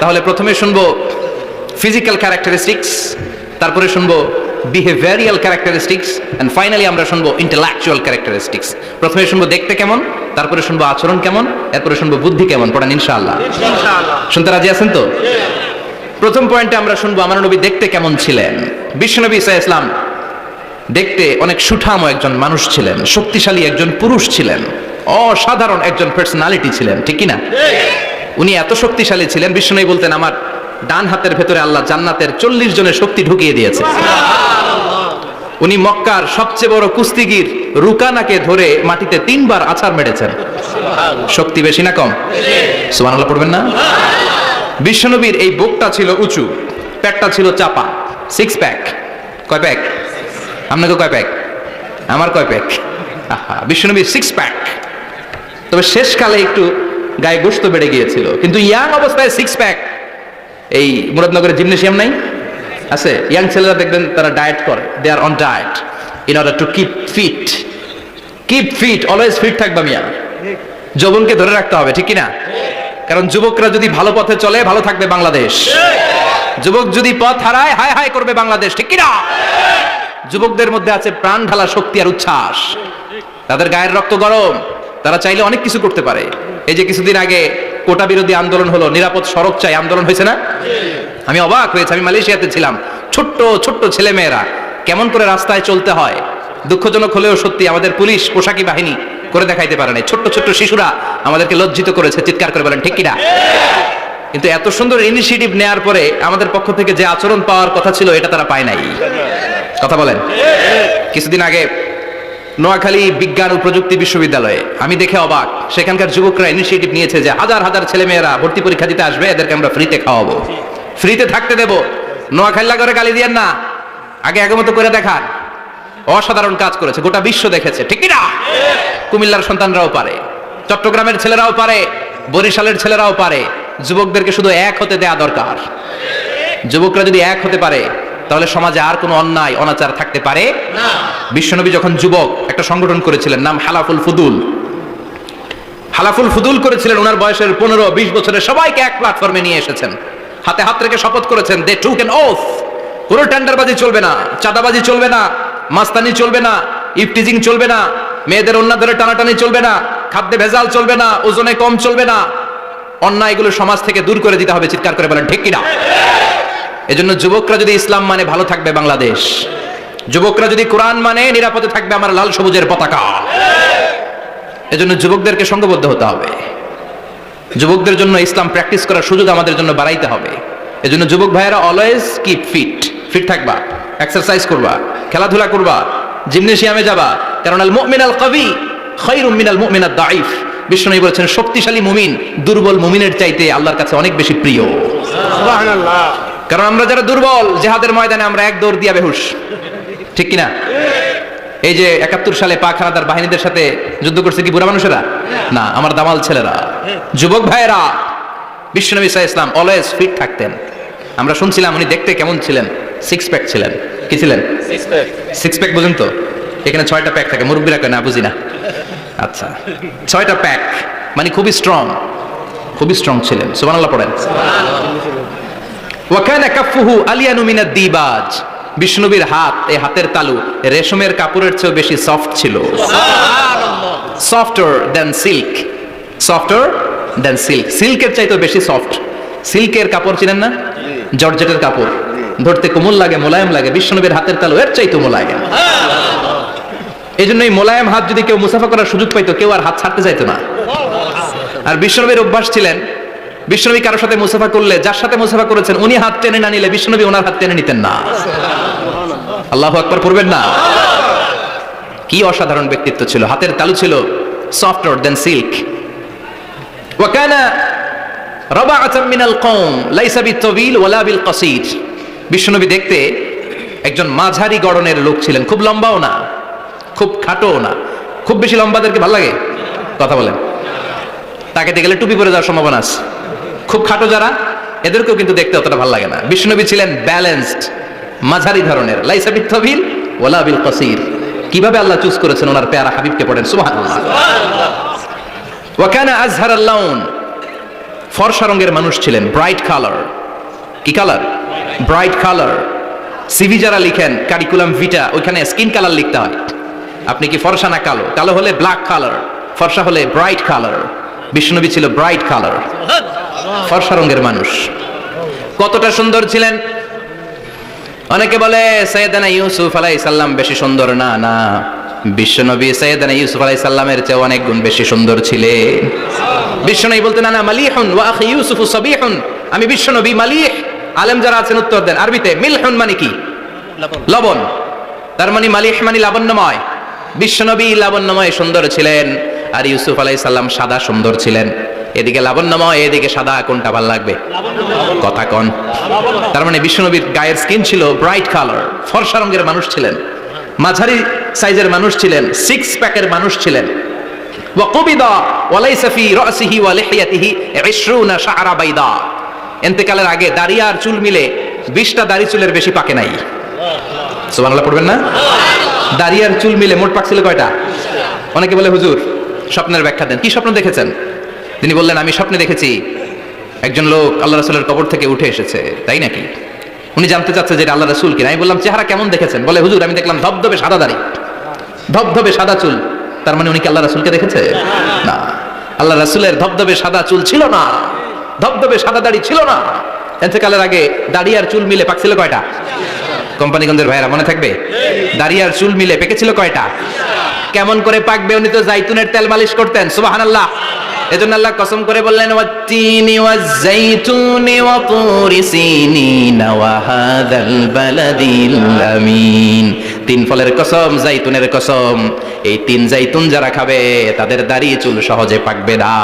তাহলে প্রথমে শুনবো ফিজিক্যাল ক্যারেক্টারিস্টিক্স, তারপরে শুনবো বিহেভিয়ারিয়াল ক্যারেক্টারিস্টিক্স, এন্ড ফাইনালি আমরা শুনবো ইন্টেলেকচুয়াল ক্যারেক্টারিস্টিক্স। প্রথমে শুনবো দেখতে কেমন, তারপরে শুনবো আচরণ কেমন, এরপরে শুনবো বুদ্ধি কেমন। পড়েন ইনশাআল্লাহ। শুনতে রাজি আছেন তো? প্রথম পয়েন্টে আমরা শুনবো আমার নবী দেখতে কেমন ছিলেন। বিশ্বনবী ঈসা ইসলাম দেখতে অনেক সুঠাম একজন মানুষ ছিলেন, শক্তিশালী একজন পুরুষ ছিলেন, অসাধারণ একজন পার্সোনালিটি ছিলেন, ঠিক কি না? উনি এত শক্তিশালী ছিলেন, বিশ্বনবী বলতেন আমার ডান হাতের ভেতরে আল্লাহ জান্নাতের 40 জনের শক্তি ঢুকিয়ে দিয়েছে। উনি মক্কার সবচেয়ে বড় কুস্তিগির রুকানাকে ধরে মাটিতে 3 বার আছাড় মেরেছেন। শক্তি বেশি না কম? সুবহানাল্লাহ পড়বেন না? বিশ্বনবীর এই বুকটা ছিল উঁচু, পেটটা ছিল চাপা, 6 প্যাক। কয় প্যাক? আপনাকে কয় প্যাক? আমার কয় প্যাক? বিশ্বনবীর 6 প্যাক। তবে শেষকালে একটু গায়ে গোশত বেড়ে গিয়েছিল, কিন্তু ইয়াং অবস্থায় 6 প্যাক। এই মুরাদনগরের জিমনেশিয়াম নাই আছে, ইয়াং ছেলেরা দেখবেন তারা ডায়েট করে, they are on diet in order to keep fit. Keep fit, always fit থাকবা মিয়া। যৌবনকে ধরে রাখতে হবে, ঠিক কি না? কারণ যুবকরা যদি ভালো পথে চলে, ভালো থাকবে বাংলাদেশ। যুবক যদি পথ হারায়, হায় হায় করবে বাংলাদেশ, ঠিক কি না? যুবকদের মধ্যে আছে প্রাণ ঢালা শক্তি আর উচ্ছ্বাস, তাদের গায়ের রক্ত গরম, তারা চাইলে অনেক কিছু করতে পারে। এই যে কিছুদিন আগে কোটা বিরোধী আন্দোলন হলো, নিরাপদ সড়ক চাই আন্দোলন হয়েছে না? আমি অবাক হয়েছি, আমি মালয়েশিয়াতে ছিলাম, ছোট্ট ছোট্ট ছেলে মেয়েরা কেমন করে রাস্তায় চলতে হয়, দুঃখজনক হলেও সত্যি আমাদের পুলিশ পোশাকি বাহিনী করে দেখাইতে পারে না। ছোট্ট ছোট্ট শিশুরা আমাদেরকে লজ্জিত করেছে, চিৎকার করে বলেন ঠিক কিনা? কিন্তু এত সুন্দর ইনিশিয়েটিভ নেয়ার পরে আমাদের পক্ষ থেকে যে আচরণ পাওয়ার কথা ছিল এটা তারা পায় নাই। কথা বলেন। কিছুদিন আগে নোয়াখালী বিজ্ঞান ও প্রযুক্তি বিশ্ববিদ্যালয়ে আমি দেখে অবাক, সেখানকার যুবকরা ইনিশিয়েটিভ নিয়েছে যে হাজার হাজার ছেলে মেয়েরা ভর্তি পরীক্ষা দিতে আসবে, এদেরকে আমরা ফ্রিতে খাওয়াবো, ফ্রিতে থাকতে দেব। নোয়াখালী করে গালি দিয়েন না, আগে আগের মতো করে দেখান। অসাধারণ কাজ করেছে, গোটা বিশ্ব দেখেছে, ঠিক না? কুমিল্লার সন্তানরাও পারে, চট্টগ্রামের ছেলেরাও পারে, বরিশালের ছেলেরাও পারে। যুবকদেরকে শুধু এক হতে দেয়া দরকার। যুবকরা যদি এক হতে পারে তাহলে সমাজে আর কোনো অন্যায় অনাচার থাকতে পারে না। বিশ্বনবী যখন যুবক একটা সংগঠন করেছিলেন, নাম হালাফুল ফুদুল। হালাফুল ফুদুল করেছিলেন, ওনার বয়সের 15-20 বছরের সবাইকে এক প্ল্যাটফর্মে নিয়ে এসেছেন, হাতে হাত রেখে শপথ করেছেন, দে টুক অ্যান ওথ, কোনো টেন্ডারবাজি চলবে না, চাঁদাবাজি চলবে না, মাস্তানি চলবে না, ইফটিজিং চলবে না, মেয়েদের ওন্না ধরে টানাটানি চলবে না, খাদ্যে ভেজাল চলবে না, ওজনে কম চলবে না, অন্যায়গুলো সমাজ থেকে দূর করে দিতে হবে। চিৎকার করে বলেন ঠিক কিনা? এজন্য যুবকরা যদি ইসলাম মানে ভালো থাকবে বাংলাদেশ, যুবকরা যদি কোরআন মানে নিরাপদে থাকবে আমার লাল সবুজের পতাকা। এজন্য যুবকদেরকে সংঘবদ্ধ হতে হবে, যুবকদের জন্য ইসলাম প্র্যাকটিস করার সুযোগ আমাদের জন্য বাড়াইতে হবে। এজন্য যুবক ভাইয়েরা অলওয়েজ কিপ ফিট, ফিট থাকবা, এক্সারসাইজ করবা, খেলাধুলা করবা, জিমনেশিয়ামে যাবা। কারণ আল মুমিন আল কবি খায়রুম মিনাল মুমিন আদ দাঈফ। বিশ্বনবী বলেছেন শক্তিশালী মুমিন দুর্বল মুমিনের চাইতে আল্লাহর কাছে অনেক বেশি প্রিয়। সুবহানাল্লাহ। কারণ আমরা যারা দুর্বল, জিহাদের ময়দানে আমরা এক দৌড় দিয়া বেহুশ, ঠিক কিনা? এই যে 71 সালে পাক হানাদার বাহিনীদের সাথে যুদ্ধ করছে কি বুড়া মানুষেরা? না, আমার দামাল ছেলেরা, যুবক ভাইয়েরা। বিশ্বনবী সাল্লাল্লাহু আলাইহি ওয়াসাল্লাম অলওয়েজ ফিট থাকতেন। আমরা শুনছিলাম উনি দেখতে কেমন ছিলেন? 6 প্যাক ছিলেন। কি ছিলেন? 6 প্যাক বুঝুন তো? এখানে 6টা প্যাক থাকে, মুরব্বিরা কয় না, বুঝি না। আচ্ছা, 6টা প্যাক মানে খুবই স্ট্রং, খুবই স্ট্রং ছিলেন। সুবহানাল্লাহ পড়েন। ওয়া কানা কাফফুহু আলিয়ানু মিনাদ দিবাজ, বিষ্ণুনবীর হাত, এই হাতের তালু রেশমের কাপড়ের চেয়ে বেশি সফট ছিল। Softer than silk, softer than silk, সিল্কের চাইতে বেশি সফট। সিল্কের কাপড় চিনেন না, জর্জেটের কাপড়, ধরতে কোমল লাগে, মোলায়েম লাগে, বিষ্ণুনবীর হাতের তালু এর চাইতে মোলায়েম। এই জন্য এই মোলায়েম হাত যদি কেউ মুসাফা করার সুযোগ পাইতো, কেউ আর হাত ছাড়তে চাইতো না। আর বিষ্ণুনবীর অভ্যাস ছিলেন, বিষ্ণুনবী কারোর সাথে মুসাফা করলে, যার সাথে মুসাফা করেছেন উনি হাত টেনে না নিলে বিষ্ণুনবী ওনার হাত টেনে নিতেন না। আল্লাহু আকবার পড়বেন না? কি অসাধারণ ব্যক্তিত্ব ছিল, হাতের তালু ছিল সফটার দেন সিল্ক। ওয়া কানা রাবাআতাম মিনাল কওম লাইসা বিতাবিল ওয়ালা বিল কাসীর, বিষ্ণুনবী দেখতে একজন মাঝারি গড়নের লোক ছিলেন, খুব লম্বাও না খুব খাটোও না। খুব বেশি লম্বাদেরকে ভালো লাগে? কথা বলেন। তাকাতে গেলে টুপি পরে যাওয়ার সম্ভাবনা আছে। খুব খাটো যারা, এদেরকেও কিন্তু দেখতে অতটা ভালো লাগে না। বিষ্ণুনবী ছিলেন ব্যালেন্সড, মাঝারি ধরনের, লাইসা বিতাবিল ওয়ালা বিল কাসীর। কিভাবে আল্লাহ চুজ করেছেন ওনার প্যারা হাবিবকে, পড়েন সুবহানাল্লাহ। ওয়া কানা আযহারাল লাউন, ফর্সা রঙের মানুষ ছিলেন, ব্রাইট কালার। কি কালার? Bright colour. সিভি যারা লিখেন কারিকুলাম ভিটা, ওইখানে স্কিন কালার লিখতে হয়। আপনি কি ফর্সা না কালো? কালো হলে ব্ল্যাক কালার, ফর্সা হলে ব্রাইট কালার। বিষ্ণুনবী ছিল ব্রাইট কালার, ফর্সা রঙের মানুষ। কতটা সুন্দর ছিলেন! অনেকে বলে সাইয়েদানা ইউসুফ আলাইহিস সালাম বেশি সুন্দর। না না, বিশ্বনবী সাইয়েদানা ইউসুফ আলাইহিস সালামের চেয়ে অনেক গুণ বেশি সুন্দর ছিলেন। বিশ্বনবী বলতেন না মালিহুন ওয়া আখি ইউসুফু সাবিহুন, আমি বিশ্বনবী মালিহ। আলেম যারা আছেন উত্তর দেন আরবিতে। মিলহুন মানে কি? লবণ। তার মানে মালিহ মানে লাবণ্যময়। বিশ্বনবী লাবণ্যময় সুন্দর ছিলেন, আর ইউসুফ আলাইহিস সালাম সাদা সুন্দর ছিলেন। এদিকে লাবণ্যময়, এদিকে সাদা, কোনটা ভালো লাগবে? কথা কন। তার মানে বিশ্বনবীর গায়ের স্কিন ছিল ব্রাইট কালার, ফর্সা রঙের মানুষ ছিলেন, মাঝারি সাইজের মানুষ ছিলেন, সিক্স প্যাকের মানুষ ছিলেন। ওয়া কুবিদা ওয়া লাইসা ফি রাসিহি ওয়া লিহিয়াতিহি 20 শাআরা বাইদা, ইন্তেকালের আগে দাড়ি আর চুল মিলে 20টা দাড়ি চুলের বেশি পাকে নাই। সুবহানাল্লাহ পড়বেন না? দাড়ি আর চুল মিলে মোট পাকছিল কয়টা? অনেকে বলে হুজুর স্বপ্নের ব্যাখ্যা দেন। কি স্বপ্ন দেখেছেন? তিনি বললেন আমি স্বপ্নে দেখেছি একজন লোক আল্লাহ রাসূলের কবর থেকে উঠে এসেছে। তাই নাকি? উনি জানতে চাচ্ছে যে আল্লাহ রাসূল কিনা। আমি বললাম চেহারা কেমন দেখেছেন? বলে হুজুর আমি দেখলাম ধবধবে সাদা দাড়ি, ধবধবে সাদা চুল। তার মানে উনি কি আল্লাহ রাসূলকে দেখেছে? না, আল্লাহ রাসূলের ধবধবে সাদা চুল ছিল না, ধবধবে সাদা দাড়ি ছিল না। ইন্তেকালের আগে দাড়ি আর চুল মিলে পাকছিল কয়টা? কোম্পানিগঞ্জের ভাইরা মনে থাকবে? দাড়ি আর চুল মিলে পেকেছিল কয়টা? কেমন করে পাকবে? উনি তো জাইতুনের তেল মালিশ করতেন। সুবহানাল্লাহ। এজন্য আল্লাহ কসম করে বললেন ওয়াত্তিনি ওয়াজ-জাইতুনি ওয়া তুরি সিনিন ওয়া হাযাল বালাদিল আমিন। তিন ফলের কসম, জাইতুনের কসম, এই তিন জাইতুন যারা খাবে তাদের দাড়ি চুল সহজে পাকবে না।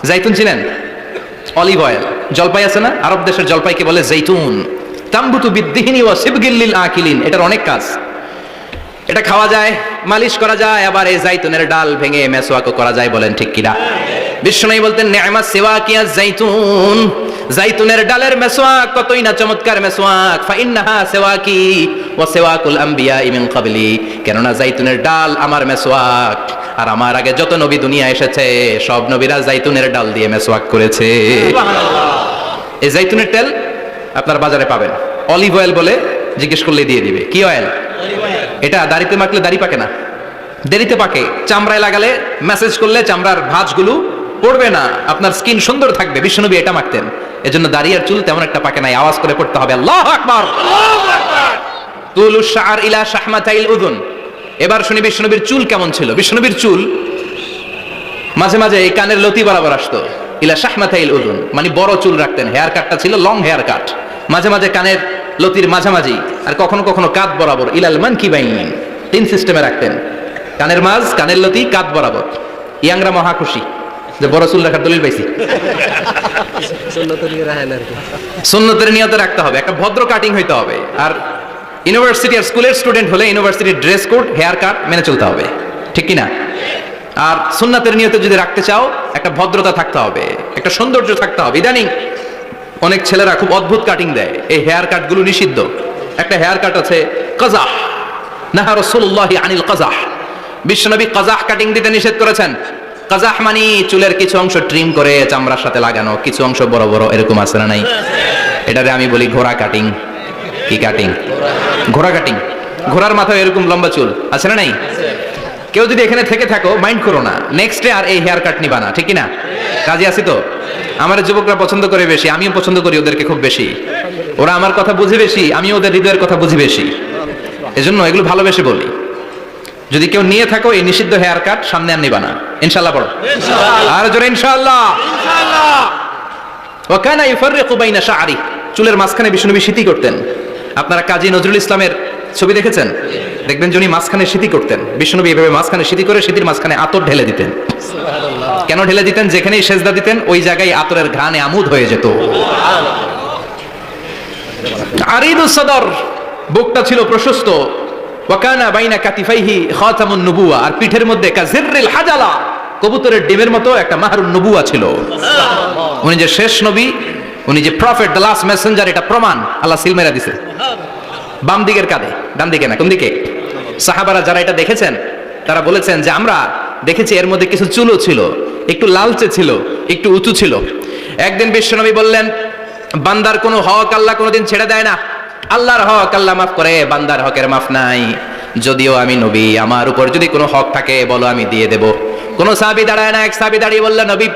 জাইতুন চিনেন? Olive oil. জলপাই আছে না, আরব দেশের জলপাইকে বলে জাইতুন। তামবুতু বিদ্দিহিনি ওয়া সিবগিল লিল আকিলিন, এটার অনেক কাজ। এটা খাওয়া যায়, মালিশ করা যায়, আবার এই জাইতুনের ডাল ভেঙে মেসওয়াকও করা যায়। বলেন ঠিক কিনা? বিশ্বনবী বলতেন নি'মা সিওয়াকিয়া জাইতুন, জাইতুনের ডালের মেসওয়াক কতই না চমৎকার মেসওয়াক। ফাইন্নাহা সিওয়াকি ওয়া সিওয়াকুল আমবিয়া মিন ক্বাবলি, কেননা জাইতুনের ডাল আমার মেসওয়াক, আর আমার আগে যত নবী দুনিয়া এসেছে সব নবীরা জাইতুনের ডাল দিয়ে মেসওয়াক করেছে। সুবহানাল্লাহ। এই জাইতুনের তেল আপনার বাজারে পাবেন। অলিভ অয়েল বলে জিজ্ঞেস করলে দিয়ে দিবে। কি অয়েল? এটা দাড়িতে মাখলে দাড়ি পাকে না, দেরিতে পাকে। চামড়ায় লাগালে মেসেজ করলে চামড়ার ভাঁজগুলো পড়বে না, আপনার স্কিন সুন্দর থাকবে। বিশ্বনবী এটা মাখতেন, এজন্য দাড়ি আর চুল তেমন একটা পাকে নাই। আওয়াজ করে পড়তে হবে আল্লাহু আকবার। তুলুশ শাআর ইলা শাহমাতাইল উযুন। এবার শুনি বিশ্বনবীর চুল কেমন ছিল। বিশ্বনবীর চুল মাঝে মাঝে এই কানের লতি বরাবর আসতো। ইলা শাহমাতাইল উযুন মানে বড় চুল রাখতেন। হেয়ার কাটটা ছিল লং হেয়ার কাট, মাঝে মাঝে কানের লতির মাঝামাঝি, আর কখনো কখনো কাঁধ বরাবর। ইলাল মানকিবাইন, তিন সিস্টেমে রাখতেন। কানের মাঝ, কানের লতি, কাঁধ বরাবর। ইয়াংরা মহা খুশি যে বড় চুল রাখার দলিল পাইছি। সুন্নতের নিয়তে রাখতে হবে, একটা ভদ্র কাটিং হইতে হবে। আর ইউনিভার্সিটি আর স্কুলের স্টুডেন্ট হলে ইউনিভার্সিটির ড্রেস কোড, হেয়ার কাট মেনে চলতে হবে, ঠিক কিনা? আর সুন্নাতের নিয়তে যদি রাখতে চাও একটা ভদ্রতা থাকতে হবে, একটা সৌন্দর্য থাকতে হবে। ইদানিং অনেক ছেলেরা খুব অদ্ভুত কাটিং দেয়, এই হেয়ার কাট গুলো নিষিদ্ধ। একটা হেয়ার কাট আছে কাযাহ, নাহা রাসূলুল্লাহি আনিল কাযাহ। বিশ্বনবী কাযাহ কাটিং দিতে নিষেধ করেছেন। কাযাহ মানে চুলের কিছু অংশ ট্রিম করে চামড়ার সাথে লাগানো, কিছু অংশ বড় বড়, এরকম আছে না নাই? এটারে আমি বলি ঘোড়া কাটিং। কি কাটিং? ঘোড়া কাটিং। ঘোড়ার মাথায় এরকম লম্বা চুল আছে না নাই? কেউ যদি এখানে থেকে থাকো মাইন্ড করো না, নেক্সট ডে আর এই হেয়ার কাট নিবা না, ঠিক কি না? কাজে আছি তো। আমার যুবকরা পছন্দ করে বেশি, আমিও পছন্দ করি ওদেরকে খুব বেশি। ওরা আমার কথা বুঝে বেশি, আমিও ওদের হৃদয়ের কথা বুঝি বেশি, এজন্য এগুলো ভালোবেসে বলি। যদি কেউ নিয়ে থাকো এই নিষিদ্ধ হেয়ার কাট সামনে আর নিবা না, ইনশাআল্লাহ পড়ো। আর জোরে ইনশাআল্লাহ। ওয়া কানা ইফাররিকু বাইনা শা'রি, চুলের মাঝখানে বিষ্ণুনবী সিঁথি করতেন। আপনারা কাজী নজরুল ইসলামের ছবি দেখেছেন? দেখবেন যিনি মাঝখানে সিঁথি করতেন, বিষ্ণুনবী এভাবে মাঝখানে সিঁথি করে সিঁথির মাঝখানে আতর ঢেলে দিতেন। কেন ঢেলে দিতেন? যেখানেই সেজদা দিতেন ওই জায়গায় আতরের ঘ্রাণে আমোদ হয়ে যেত। আরিদুস সাদর, বুকটা ছিল প্রশস্ত। ওয়া কানা বাইনা কাতিফাইহি খাতামুন নবুওয়া, আর পিঠের মধ্যে কাজিররিল হাজালা, কবুতরের ডিমের মতো একটা মাহরুন নবুওয়া ছিল। উনি যে শেষ নবী, উনি যে প্রফেট, দ্য লাস্ট মেসেঞ্জার, এটা প্রমাণ আল্লাহ সিল মেরা দিছে। বাম দিকের কাঁধে, ডান দিকে না, কোন দিকে? সাহাবারা যারা এটা দেখেছেন তারা বলেছেন যে আমরা দেখেছি এর মধ্যে কিছু চুলও ছিল, একটু লালচে ছিল, একটু উঁচু ছিল। একদিন বিশ্বনবী বললেন, বান্দার কোনো হক আল্লাহ কোনোদিন ছেড়ে দেয় না। আল্লাহর হক আল্লাহ মাফ করে, বান্দার হকের মাফ নাই। যদিও আমি নবী, আমার উপর যদি কোনো হক থাকে বলো আমি দিয়ে দেব। কোন সাহাবী দাঁড়ায় না, এক সাহাবী দাঁড়িয়ে বললেন, নবী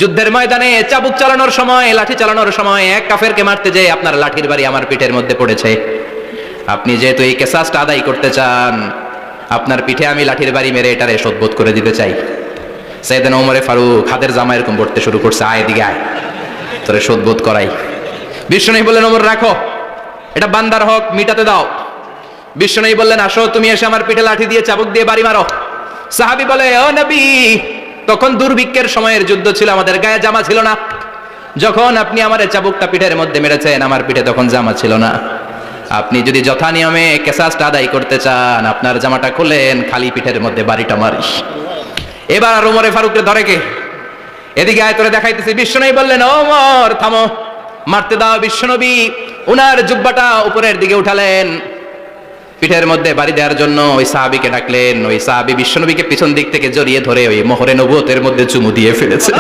যুদ্ধের ময়দানে চাবুক চালানোর সময়, লাঠি চালানোর সময় এক কাফেরকে মারতে যেয়ে আপনার লাঠির বাড়ি আমার পিঠের মধ্যে পড়েছে। আপনি যেহেতু এই কিসাসটা আদায় করতে চান, আপনার পিঠে আমি লাঠির বাড়ি মেরে এটারে শোধবোধ করে দিতে চাই। সাইয়েদনা ওমরে ফারুক হাতের জামা এরকম পড়তে শুরু করছে, আয় এদিকে আয়, তোরে শোধবোধ করাই। বিষ্ণুনবী বললেন, ওমর রাখো, এটা বান্দার হক, মিটাতে দাও। বিষ্ণুনবী বললেন, আসো তুমি এসে আমার পিঠে লাঠি দিয়ে চাবুক দিয়ে বাড়ি মারো। সাহাবী বলে, ও নবী, তখন দুর্ভিক্ষের সময়ের যুদ্ধ ছিল, আমাদের গায়ে জামা ছিল না। যখন আপনি আমার চাবুকটা পিঠের মধ্যে মেরেছেন, আমার পিঠে তখন জামা ছিল না। আপনি যদি যথা নিয়মে কিসাসটা আদায় করতে চান, আপনার জামাটা খুলেন, খালি পিঠের মধ্যে বাড়িটা মারিস। এবার আর ওমরে ফারুককে ধরে কে? এদিকে আয়, তোরে দেখাইতেছি। বিশ্বনবী বললেন, ওমর থামো, মারতে দাও। বিশ্বনবী উনার জুব্বাটা উপরের দিকে উঠালেন, পিঠের মধ্যে বাড়ি দেওয়ার জন্য ওই সাহাবীকে ডাকলেন। ওই সাহাবী বিশ্বনবীকে পিছন দিক থেকে জড়িয়ে ধরে ওই মোহরে নবুয়তের মধ্যে চুমু দিয়ে ফেলেছে।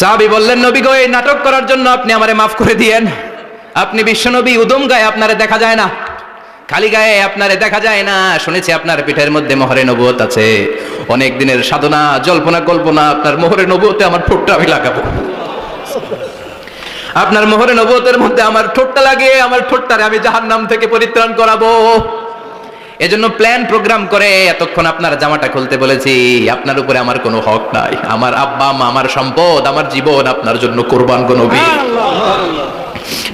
সাহাবী বললেন, নবী গো, এই নাটক করার জন্য আপনি আমারে মাফ করে দিয়েন। আপনি বিশ্বনবী, উদম গায়ে আপনারে দেখা যায় না, খালি গায়ে আপনারে দেখা যায় না। শুনেছি আপনার পিঠের মধ্যে মোহরে নবুয়ত আছে। অনেক দিনের সাধনা, জল্পনা কল্পনা, আপনার মোহরে নবুয়তে আমার ঠোঁটটা আমি লাগাবো। আপনার মোহরে নবুয়তের মধ্যে আমার ঠোঁটটা লাগিয়ে আমার ঠোঁটটারে আমি জাহান্নাম থেকে পরিত্রাণ করাবো। এজন্য প্ল্যান প্রোগ্রাম করে এতক্ষণ আপনার জামাটা খুলতে বলেছি। আপনার উপরে আমার কোনো হক নাই। আমার আব্বা মা, আমার সম্পদ, আমার জীবন আপনার জন্য কোরবান গো নবী।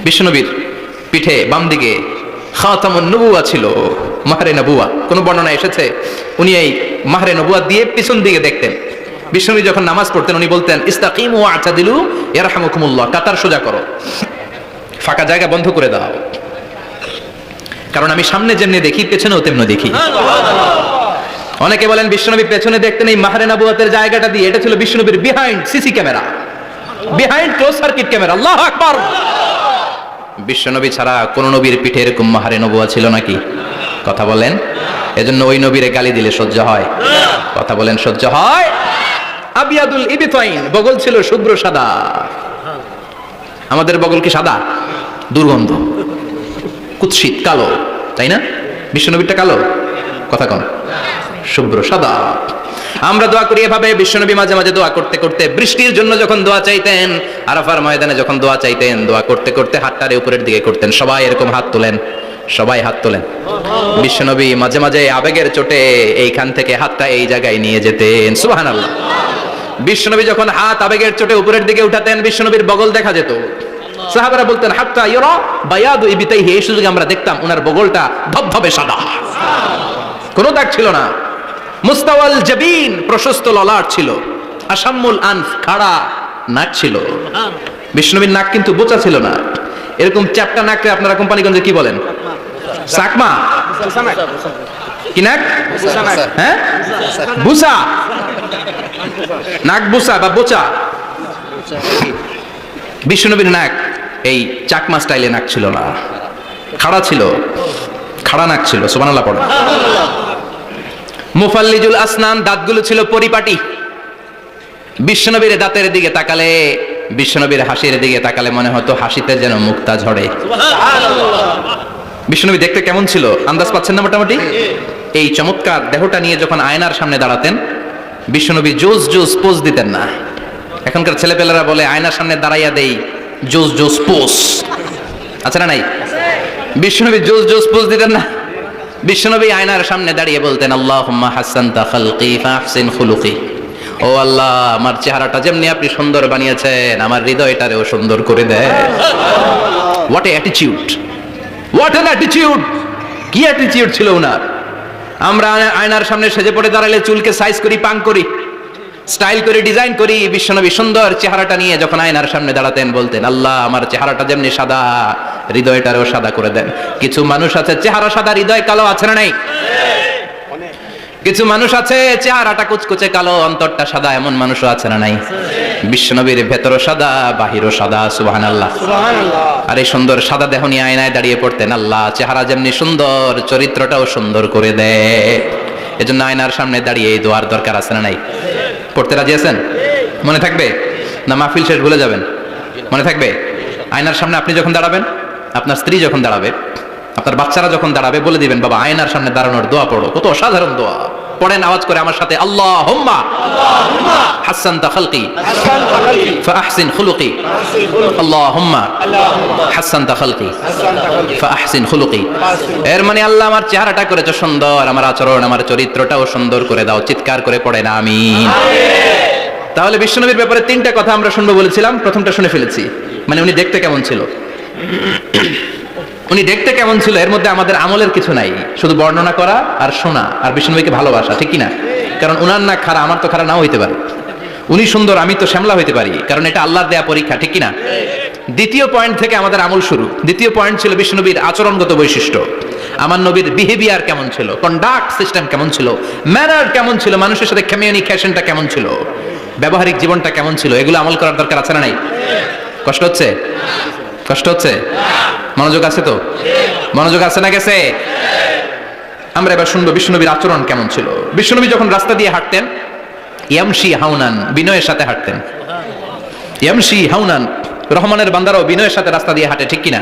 বিশ্বনবীর পিঠে বাম দিকে খাতামুন নবুওয়া ছিল, মাহরে নবুওয়া। কোন বর্ণনা এসেছে উনি এই মাহরে নবুওয়া দিয়ে পিছন দিকে দেখতেন। বিশ্বনবী যখন নামাজ পড়তেন উনি বলতেন, ইস্তাকিমু ওয়া'তাদিলু ইয়ারহামুকুমুল্লাহ, কাতার সোজা করো, ফাঁকা জায়গা বন্ধ করে দাও। কারণ আমি সামনে যেমনি দেখি পেছনেও তেমনি দেখি। অনেকে বলেন বিশ্বনবী পেছনে দেখতেন এই মাহরে নবুওয়াতের জায়গাটা দিয়ে। এটা ছিল বিশ্বনবীর behind CC camera, behind close circuit camera. আল্লাহু আকবার। বিশ্বনবী ছাড়া কোন নবীর পিঠে এরকম মাহরে নবুওয়া ছিল নাকি? কথা বলেন। এজন্য ওই নবীরে গালি দিলে সহ্য হয়? কথা বলেন, সহ্য হয়? আবিয়াদুল ইবতাইন, বগল ছিল শুভ্র সাদা। আমাদের বগল কি সাদা? দুর্গন্ধ, কুৎসিত, কালো, তাই না? বিশ্বনবীরটা কালো? কথা কোন? শুভ্র সাদা। আমরা দোয়া করি এভাবে। বিশ্বনবী মাঝে মাঝে দোয়া করতে করতে, বৃষ্টির জন্য যখন দোয়া চাইতেন, আরাফার ময়দানে যখন দোয়া চাইতেন, দোয়া করতে করতে হাতটারে উপরের দিকে করতেন। সবাই এরকম হাত তোলেন, সবাই হাত তোলেন। বিশ্বনবী মাঝে মাঝে আবেগের চোটে এইখান থেকে হাতটা এই জায়গায় নিয়ে যেতেন। সুবহানাল্লাহ। বিশ্বনবী যখন হাত আবেগের চোটে উপরের দিকে উঠাতেন, বিশ্বনবীর বগল দেখা যেত। সাহাবারা বলতেন, হাত্তা ইরা বায়াদু ইবতাইহি, এই সুযোগে আমরা দেখতাম ওনার বগলটা ধবধবে সাদা, কোনো দাগ ছিল না। মুস্তাওয়াল জাবিন, প্রশস্ত ললাট ছিল। আসাম্মুল আনফ, খাড়া নাক ছিল। বিষ্ণুবীর নাক কিন্তু বোচা ছিল না। এরকম চ্যাপটা নাককে আপনারা কোম্পানিগঞ্জে কি বলেন? চাকমা। কি নাক? হ্যাঁ, বুসা। নাক বুসা বা বোচা। বিষ্ণুবীর নাক এই চাকমা স্টাইলে নাক ছিল না, খাড়া ছিল, খাড়া নাক ছিল। সুবহানাল্লাহ পড়ো। মুফাল্লিজুল আসনান, দাঁতগুলো ছিল পরিপাটি। বিশ্বনবীর দাঁতের দিকে তাকালে বিশ্বনবীর হাসির দিকে তাকালে মনে হতো হাসিতে যেন মুক্তা ঝরে। বিশ্বনবী দেখতে কেমন ছিল আন্দাজ পাচ্ছেন না মোটামুটি? এই চমৎকার দেহটা নিয়ে যখন আয়নার সামনে দাঁড়াতেন, বিশ্বনবী জোস জোস পোজ দিতেন না। এখনকার ছেলেপেলেরা বলে আয়নার সামনে দাঁড়াইয়া দেই জোস জোস পোজ, আছে না নাই? বিশ্বনবী জোস জোস পোজ দিতেন না। বিশ্বনবী আয়নার সামনে দাঁড়িয়ে বলতেন, আল্লাহুম্মা হাসানতা খালকি ফাহসিন খুলুকি। ও আল্লাহ, আমার চেহারাটা যেমনি আপনি সুন্দর বানিয়েছেন, আমার হৃদয়টারেও সুন্দর করে দেন। What a attitude, what an attitude! কি অ্যাটিটিউড ছিল ওনার! আমরা আয়নার সামনে সেজে পড়ে দাঁড়ালে চুলকে সাইজ করি, পাং করি, স্টাইল করে ডিজাইন করি। বিশ্বনবী সুন্দর চেহারাটা নিয়ে যখন আয়নার সামনে দাঁড়াতেন বলতেন, আল্লাহ আমার চেহারাটা যেমনি সাদা, হৃদয়টারও সাদা করে দেন। কিছু মানুষ আছে চেহারা সাদা হৃদয় কালো, আছে না নাই? কিছু মানুষ আছে চেহারাটা কুচকুচে কালো, অন্তরটা সাদা, এমন মানুষও আছে না নাই? বিশ্বনবীর ভেতরও সাদা, বাহিরও সাদা। সুবহানাল্লাহ। আর এই সুন্দর সাদা দেহ নিয়ে আয়নায় দাঁড়িয়ে পড়তেন, আল্লাহ চেহারা যেমনি সুন্দর, চরিত্রটাও সুন্দর করে দেয়। এজন্য আয়নার সামনে দাঁড়িয়ে এই দোয়ার দরকার আছে না নাই? পড়তে রাজি আছেন? মনে থাকবে না মাহফিল শেষ ভুলে যাবেন? মনে থাকবে? আয়নার সামনে আপনি যখন দাঁড়াবেন, আপনার স্ত্রী যখন দাঁড়াবে, আপনার বাচ্চারা যখন দাঁড়াবে, বলে দিবেন, বাবা আয়নার সামনে দাঁড়ানোর দোয়া পড়ো। কত অসাধারণ দোয়া! পড়েন আওয়াজ করে আমার সাথে, আল্লাহুম্মা হাসানতা খালকি ফাহসিন খুলুকি। আল্লাহুম্মা হাসানতা খালকি ফাহসিন খুলুকি। এর মানে আল্লাহ আমার চেহারাটা করেছো সুন্দর, আমার আচরণ, আমার চরিত্রটাও সুন্দর করে দাও। চিৎকার করে পড়েন আমিন। তাহলে বিশ্বনবীর ব্যাপারে তিনটা কথা আমরা শুনবো বলেছিলাম, প্রথমটা শুনে ফেলেছি। মানে উনি দেখতে কেমন ছিল, উনি দেখতে কেমন ছিল, এর মধ্যে আমাদের আমলের কিছু নাই, শুধু বর্ণনা করা আর শোনা আর বিষ্ণুবীকে ভালোবাসা, ঠিক কিনা? কারণ উনার না খাড়া, আমার তো খাড়া নাও হইতে পারে। উনি সুন্দর, আমি তো শ্যামলা হইতে পারি, কারণ এটা আল্লাহর দেয়া পরীক্ষা, ঠিক কিনা? দ্বিতীয় পয়েন্ট থেকে আমাদের আমল শুরু। দ্বিতীয় পয়েন্ট ছিল বিষ্ণুবীর আচরণগত বৈশিষ্ট্য। আমার নবীর বিহেভিয়ার কেমন ছিল, কন্ডাক্ট সিস্টেম কেমন ছিল, ম্যানার কেমন ছিল, মানুষের সাথে কমিউনিকেশনটা কেমন ছিল, ব্যবহারিক জীবনটা কেমন ছিল, এগুলো আমল করার দরকার আছে না নাই? কষ্ট হচ্ছে? কষ্ট হচ্ছে? মনোযোগ আছে তো? মনোযোগ আছে না গেছে? আমরা এবার শুনবো বিশ্বনবীর আচরণ কেমন ছিল। বিশ্বনবী যখন রাস্তা দিয়ে হাঁটতেন, ইয়ামশি হাউনান, বিনয়ের সাথে হাঁটতেন। ইয়ামশি হাউনান, রহমানের বান্দারাও বিনয়ের সাথে রাস্তা দিয়ে হাঁটে, ঠিক কিনা?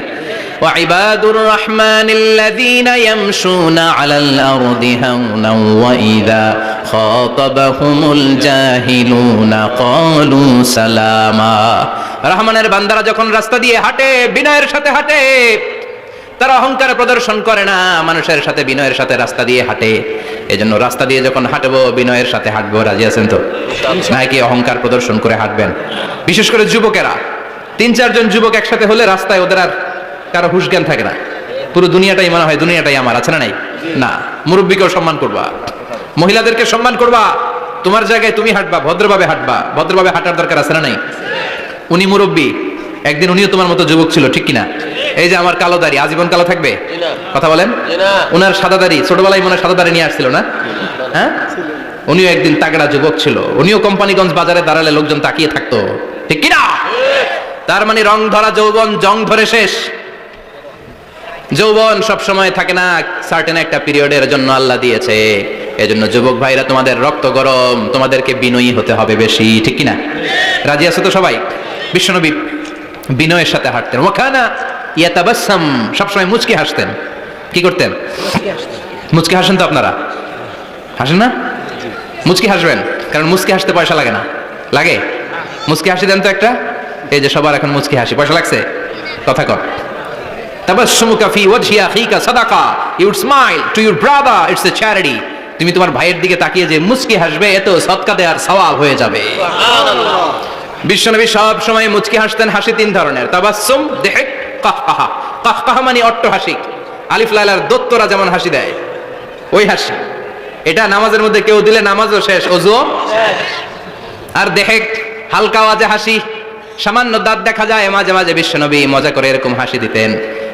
ওয়া ইবাদুর রহমানিল্লাযীনা ইয়ামশুনা আলাল আরদি হাওনান ওয়া ইযা খাতাবাহুমুল জাহিলুনা ক্বালু সালামা। রহমানের বান্দারা যখন রাস্তা দিয়ে হাঁটে, বিনয়ের সাথে হাঁটে, তারা অহংকার প্রদর্শন করে না, মানুষের সাথে বিনয়ের সাথে রাস্তা দিয়ে হাঁটে। এজন্য রাস্তা দিয়ে যখন হাঁটবো, বিনয়ের সাথে হাঁটবো। রাজি আছেন তো? নাকি অহংকার প্রদর্শন করে হাঁটবেন? বিশেষ করে যুবকেরা, 3-4 জন যুবক একসাথে হলে রাস্তায় ওদের আর কারো হুঁশ জ্ঞান থাকে না, পুরো দুনিয়াটাই মনে হয় দুনিয়াটাই আমার, আছে না নাই? না, মুরব্বীকেও সম্মান করবা, মহিলাদেরকে সম্মান করবা, তোমার জায়গায় তুমি হাঁটবা, ভদ্রভাবে হাঁটবা। ভদ্রভাবে হাঁটার দরকার আছে না নাই? উনি মুরব্বী, একদিন উনিও তোমার মতো যুবক ছিল, ঠিক কিনা? এই যে আমার কালো দাড়ি, আজীবন কালো থাকবে? কথা বলেন। উনার সাদা দাড়ি ছোটবেলায় মনে সাদা দাড়ি নিয়ে আসছিল না? হ্যাঁ, উনিও একদিন তাগড়া যুবক ছিল, উনিও কোম্পানিগঞ্জ বাজারে দাঁড়ালে লোকজন তাকিয়ে থাকতো, ঠিক কিনা? তার মানে রং ধরা যৌবন জং ধরে শেষ। যৌবন সব সময় থাকে না, সার্টেন একটা পিরিয়ডের জন্য আল্লাহ দিয়েছে। এজন্য যুবক ভাইরা, তোমাদের রক্ত গরম, তোমাদেরকে বিনয়ী হতে হবে বেশি, ঠিক কিনা? রাজি আছো তো সবাই? বিশ্বনবী বিনয়ের সাথে হাঁটতেন। ওয়াকানা ইয়াতাবাসসাম, সবসময় মুচকি হাসতেন। কি করতেন? মুচকি হাসেন তো আপনারা? হাসেন না? মুচকি হাসবেন, কারণ মুচকি হাসতে পয়সা লাগে না। লাগে? মুচকি হাসি দেন তো একটা। এই যে সবার এখন মুচকি হাসি, পয়সা লাগছে? কথা কর। তাবাসসুমুকা ফি ওয়াজহি আখিকা সাদাকা, you would smile to your brother, it's a charity. তুমি তোমার ভাইয়ের দিকে তাকিয়ে যে মুচকি হাসবে, এত সদকা দেওয়ার সওয়াব হয়ে যাবে। সুবহানাল্লাহ। বিশ্বনবী সব সময় মুচকি হাসতেন। হাসি 3 ধরনের, তাবাসসুম, দিহক, কাহকাহা। কাহকাহা মানে অট্টহাসি, আলিফ লাইলার দত্তরা যেমন হাসি দেয়, ওই হাসি। এটা নামাজের মধ্যে কেউ দিলে নামাজও শেষ, ওযুও শেষ। আর দিহক, হালকা আওয়াজে হাসি, সামান্য দাঁত দেখা যায় মাঝে মাঝে। বিশ্বনবী মজা করে এরকম হাসি দিতেন,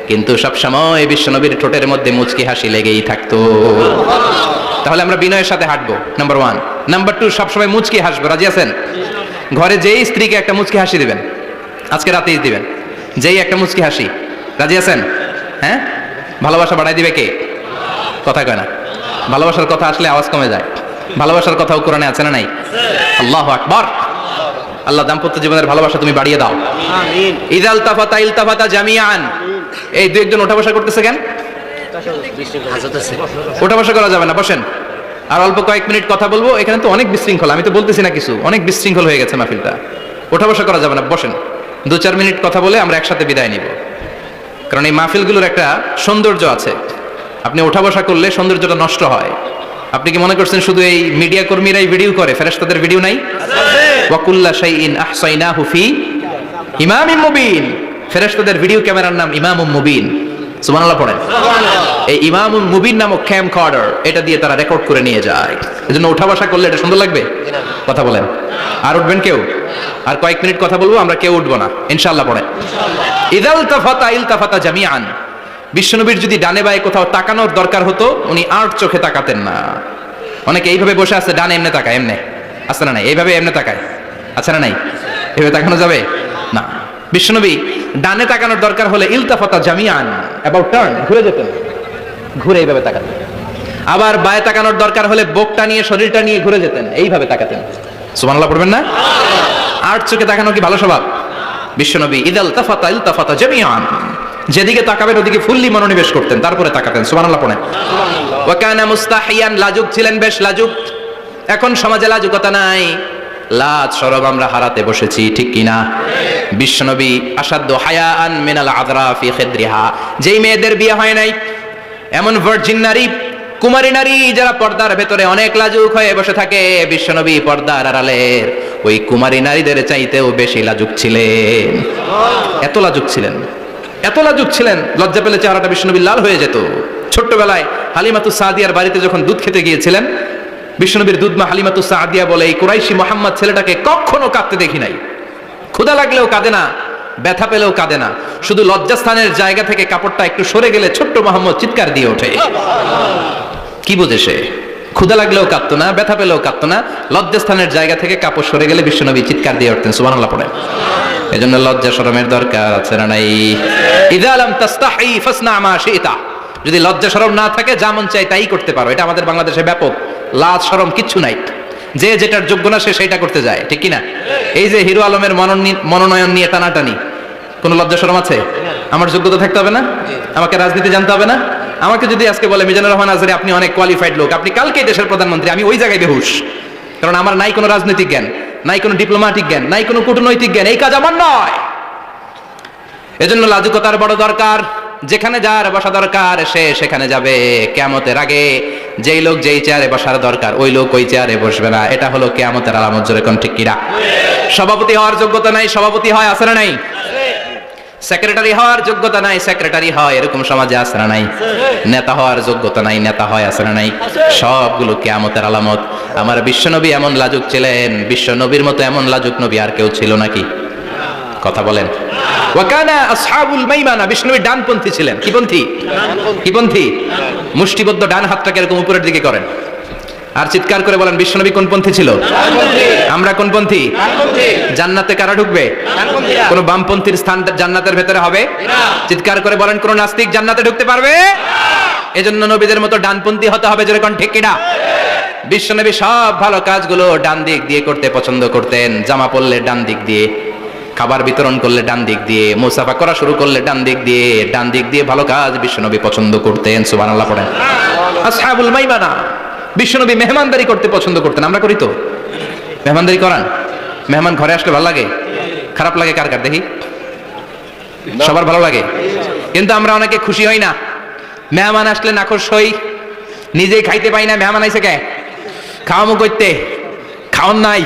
কিন্তু সব সময় বিশ্বনবীর ঠোঁটের মধ্যে মুচকি হাসি লেগেই থাকতো। তাহলে আমরা বিনয়ের সাথে হাঁটবো, নাম্বার 1। নাম্বার 2, সবসময় মুচকি হাসবো। রাজি আছেন? ঘরে যেই স্ত্রীকে একটা মুচকি হাসি দিবেন, আজকে রাতেই দিবেন, যেই একটা মুচকি হাসি। রাজি আছেন? হ্যাঁ, ভালোবাসা বাড়াই দিবে কে? কথা কয় না। ভালোবাসার কথা আসলে আওয়াজ কমে যায়। ভালোবাসার কথাও কোরআনে আছে না নাই? আল্লাহু আকবার। আল্লাহ দাম্পত্য জীবনের ভালোবাসা তুমি বাড়িয়ে দাও। আমিন। ইদাল তাফাতা ইলতাফাতা জামিআন। এই দুই একজন ওঠা বসা করতেছে কেন? হাজত আছে। ওঠা বসা করা যাবে না, বসেন। আর অল্প কয়েক মিনিট কথা বলবো। এখানে তো অনেক বিশৃঙ্খল, আমি তো বলতেছি না কিছু, অনেক বিশৃঙ্খল হয়ে গেছে মাহফিলটা। ওঠা বসা করা যাবে না, বসেন। 2-4 মিনিট কথা বলে আমরা একসাথে বিদায় নিব। কারণ এই মাহফিলগুলোর একটা সৌন্দর্য আছে, আপনি ওঠা বসা করলে সৌন্দর্যটা নষ্ট হয়। আপনি কি মনে করছেন শুধু এই মিডিয়া কর্মীরাই ভিডিও করে, ফেরেশতাদের ভিডিও নাই? ওয়া কুল্লা শাইইন আহসাইনাহু ফি ইমামিন মুবিন। ফেরেশতাদের ভিডিও ক্যামেরার নাম ইমামুম মুবিন। সুবহানাল্লাহ পড়েন। এই ইমামুম মুবিন নামক ক্যামকর্ডার, এটা দিয়ে তারা রেকর্ড করে নিয়ে যায়। এজন্য ওঠা বসা করলে এটা সুন্দর লাগবে। কথা বলেন। আর উঠবেন কেউ? আর কয়েক মিনিট কথা বলবো, আমরা কেউ উঠবো না ইনশাআল্লাহ। পড়েন। ইদাল তাফাতা ইলতাফাতা জামিআন। বিশ্বনবীর যদি ডানে বায়ে কোথাও তাকানোর দরকার হতো, উনি আর চোখে তাকাতেন না। অনেকে এইভাবে বসে আছে, ডানে এমনে তাকায়, এমনে আছে না নাই? এইভাবে এমনে তাকায়, আছে না নাই? এইভাবে তাকানো যাবে না। বিশ্বনবী ডানে তাকানোর দরকার হলে ইলতাফাতা জামিআন, অ্যাবাউট টার্ন, ঘুরে যেতেন, ঘুরে এইভাবে তাকাতেন। আবার বায়ে তাকানোর দরকার হলে বুকটা নিয়ে, শরীরটা নিয়ে ঘুরে যেতেন, এইভাবে তাকাতেন। সুবহানাল্লাহ পড়বেন না? আর চোখে তাকানো কি ভালো স্বভাব? বিশ্বনবী ইদাল তাফাতা ইলতাফাতা জামিআন, যেদিকে তাকাবেন ওদিকে ফুললি মনোনিবেশ করতেন, তারপরে তাকাতেন। সুবহানাল্লাহ পড়েন। ওয়া কানা মুস্তাহিয়ান, লাজুক ছিলেন, বেশ লাজুক। এখন সমাজে লাজুকতা নাই, লাজ শরম আমরা হারাতে বসেছি, ঠিক কিনা? বিশ্বনবী আসাদ্দু হায়াআন মিনাল আযরা ফি খিদ্রিহা, যেই মেয়েদের বিয়ে হয় নাই, এমন ভার্জিন নারী, কুমারী নারী যারা পর্দার ভেতরে অনেক লাজুক হয়ে বসে থাকে, বিশ্বনবী পর্দার আড়ালের ওই কুমারী নারীদের চাইতেও বেশি লাজুক ছিলেন। এত লাজুক ছিলেন, এত লাজুক ছিলেন, লজ্জা পেলে চেহারাটা বিশ্বনবীর লাল হয়ে যেত। ছোট্টবেলায় হালিমাতু সাদিয়ার বাড়িতে যখন দুধ খেতে গিয়েছিলেন, বিশ্বনবীর দুধমা হালিমাতু সাদিয়া বলে, এই কুরাইশি মোহাম্মদ ছেলেটাকে কখনো কাঁদতে দেখি নাই। ক্ষুধা লাগলেও কাঁদে না, ব্যথা পেলেও কাঁদে না, শুধু লজ্জাস্থানের জায়গা থেকে কাপড়টা একটু সরে গেলে ছোট্ট মোহাম্মদ চিৎকার দিয়ে ওঠে। কি বোঝে সে? ক্ষুধা লাগলেও কাঁদতো না, ব্যথা পেলেও কাঁদতো না, লজ্জাস্থানের জায়গা থেকে কাপড় সরে গেলে বিশ্বনবী চিৎকার দিয়ে উঠতেন। সুবহানাল্লাহ পড়েন। এজন্য লজ্জা শরমের দরকার আছে না নাই? ইযা লাম তাস্তাহি ফাসনা মা শিতা। যদি লজ্জা শরম না থাকে, যা মন চায় তাই করতে পারো। এটা আমাদের বাংলাদেশে ব্যাপক। লাজ শরম কিচ্ছু নাই, যে যেটার যোগ্য না সে সেটা করতে যায়, ঠিক কিনা? এই যে হিরো আলমের মনোনয়ন নিয়ে টানাটানি, কোনো লজ্জা শরম আছে? আমার যোগ্যতা থাকতে হবে না? আমাকে রাজনীতি জানতে হবে না? আমাকে যদি আজকে বলে মিজানুর রহমান আজহারী আপনি অনেক কোয়ালিফাইড লোক, আপনি কালকেই দেশের প্রধানমন্ত্রী, আমি ওই জায়গায় বেহুশ, কারণ আমার নাই কোনো রাজনৈতিক জ্ঞান, নাই কোনো ডিপ্লোম্যাটিক জ্ঞান, নাই কোনো কূটনৈতিক জ্ঞান, এই কাজ আমার নয়। এজন্য লাজুকতার বড় দরকার। যেখানে যার বসা দরকার সে সেখানে যাবে। কিয়ামতের আগে যেই লোক যেই চেয়ারে বসার দরকার ওই লোক ওই চেয়ারে বসবে না। এটা হলো কিয়ামতের আলামত। জোরে কোন ঠিক কিনা? সভাপতি হওয়ার যোগ্যতা নাই, সভাপতি হয়, আছে না নাই? সেক্রেটারি হওয়ার যোগ্যতা নাই, সেক্রেটারি হয়, এরকম সমাজে আছে না নাই? নেতা হওয়ার যোগ্যতা নাই, নেতা হয়, আছে না নাই? সবগুলো কিয়ামতের আলামত। আমার বিশ্বনবী এমন লাজুক ছিলেন, বিশ্বনবীর মতো এমন লাজুক নবী আর কেউ ছিল নাকি? কথা বলেন। ওয়া কানা আসহাবুল মাইমানা, বিষ্ণুবী ডানপন্থী ছিলেন। কি পন্থী? কি পন্থী? মুষ্টিবদ্ধ ডান হাতটাকে এরকম উপরের দিকে করেন আর চিৎকার করে বলেন, বিশ্বনবী কোন পন্থী ছিল? আমরা কোন পন্থী? জান্নাতে কারা ঢুকবে? কোন বামপন্থীর স্থান জান্নাতের ভেতরে হবে? চিৎকার করে বলেন, কোন নাস্তিক জান্নাতে ঢুকতে পারবে? এজন্য নবীদের মতো ডানপন্থী হতে হবে। জোরে কোন ঠিক কিনা? বিশ্বনবী সব ভালো কাজগুলো ডান দিক দিয়ে করতে পছন্দ করতেন। জামা পরলে ডান দিক দিয়ে, খাবার বিতরণ করলে ডান দিক দিয়ে, মুসাফা করা শুরু করলে ডান দিক দিয়ে, ডান দিক দিয়ে ভালো কাজ বিশ্বনবী পছন্দ করতেন। সুবহানাল্লাহ পড়েন। আসহাবুল মাইমানা, বিশ্বনবী মেহমানদারি করতে পছন্দ করতেন। আমরা করি তো? মেহমানদারি করান? মেহমান ঘরে আসলে ভালো লাগে? খারাপ লাগে কার কার দেখি? সবার ভালো লাগে, কিন্তু আমরা অনেকে খুশি হই না। মেহমান আসলে নাখোশ হই, নিজেই খাইতে পাই না। মেহমান আইছে কে? খাওয়ামু করতে, খাওন নাই,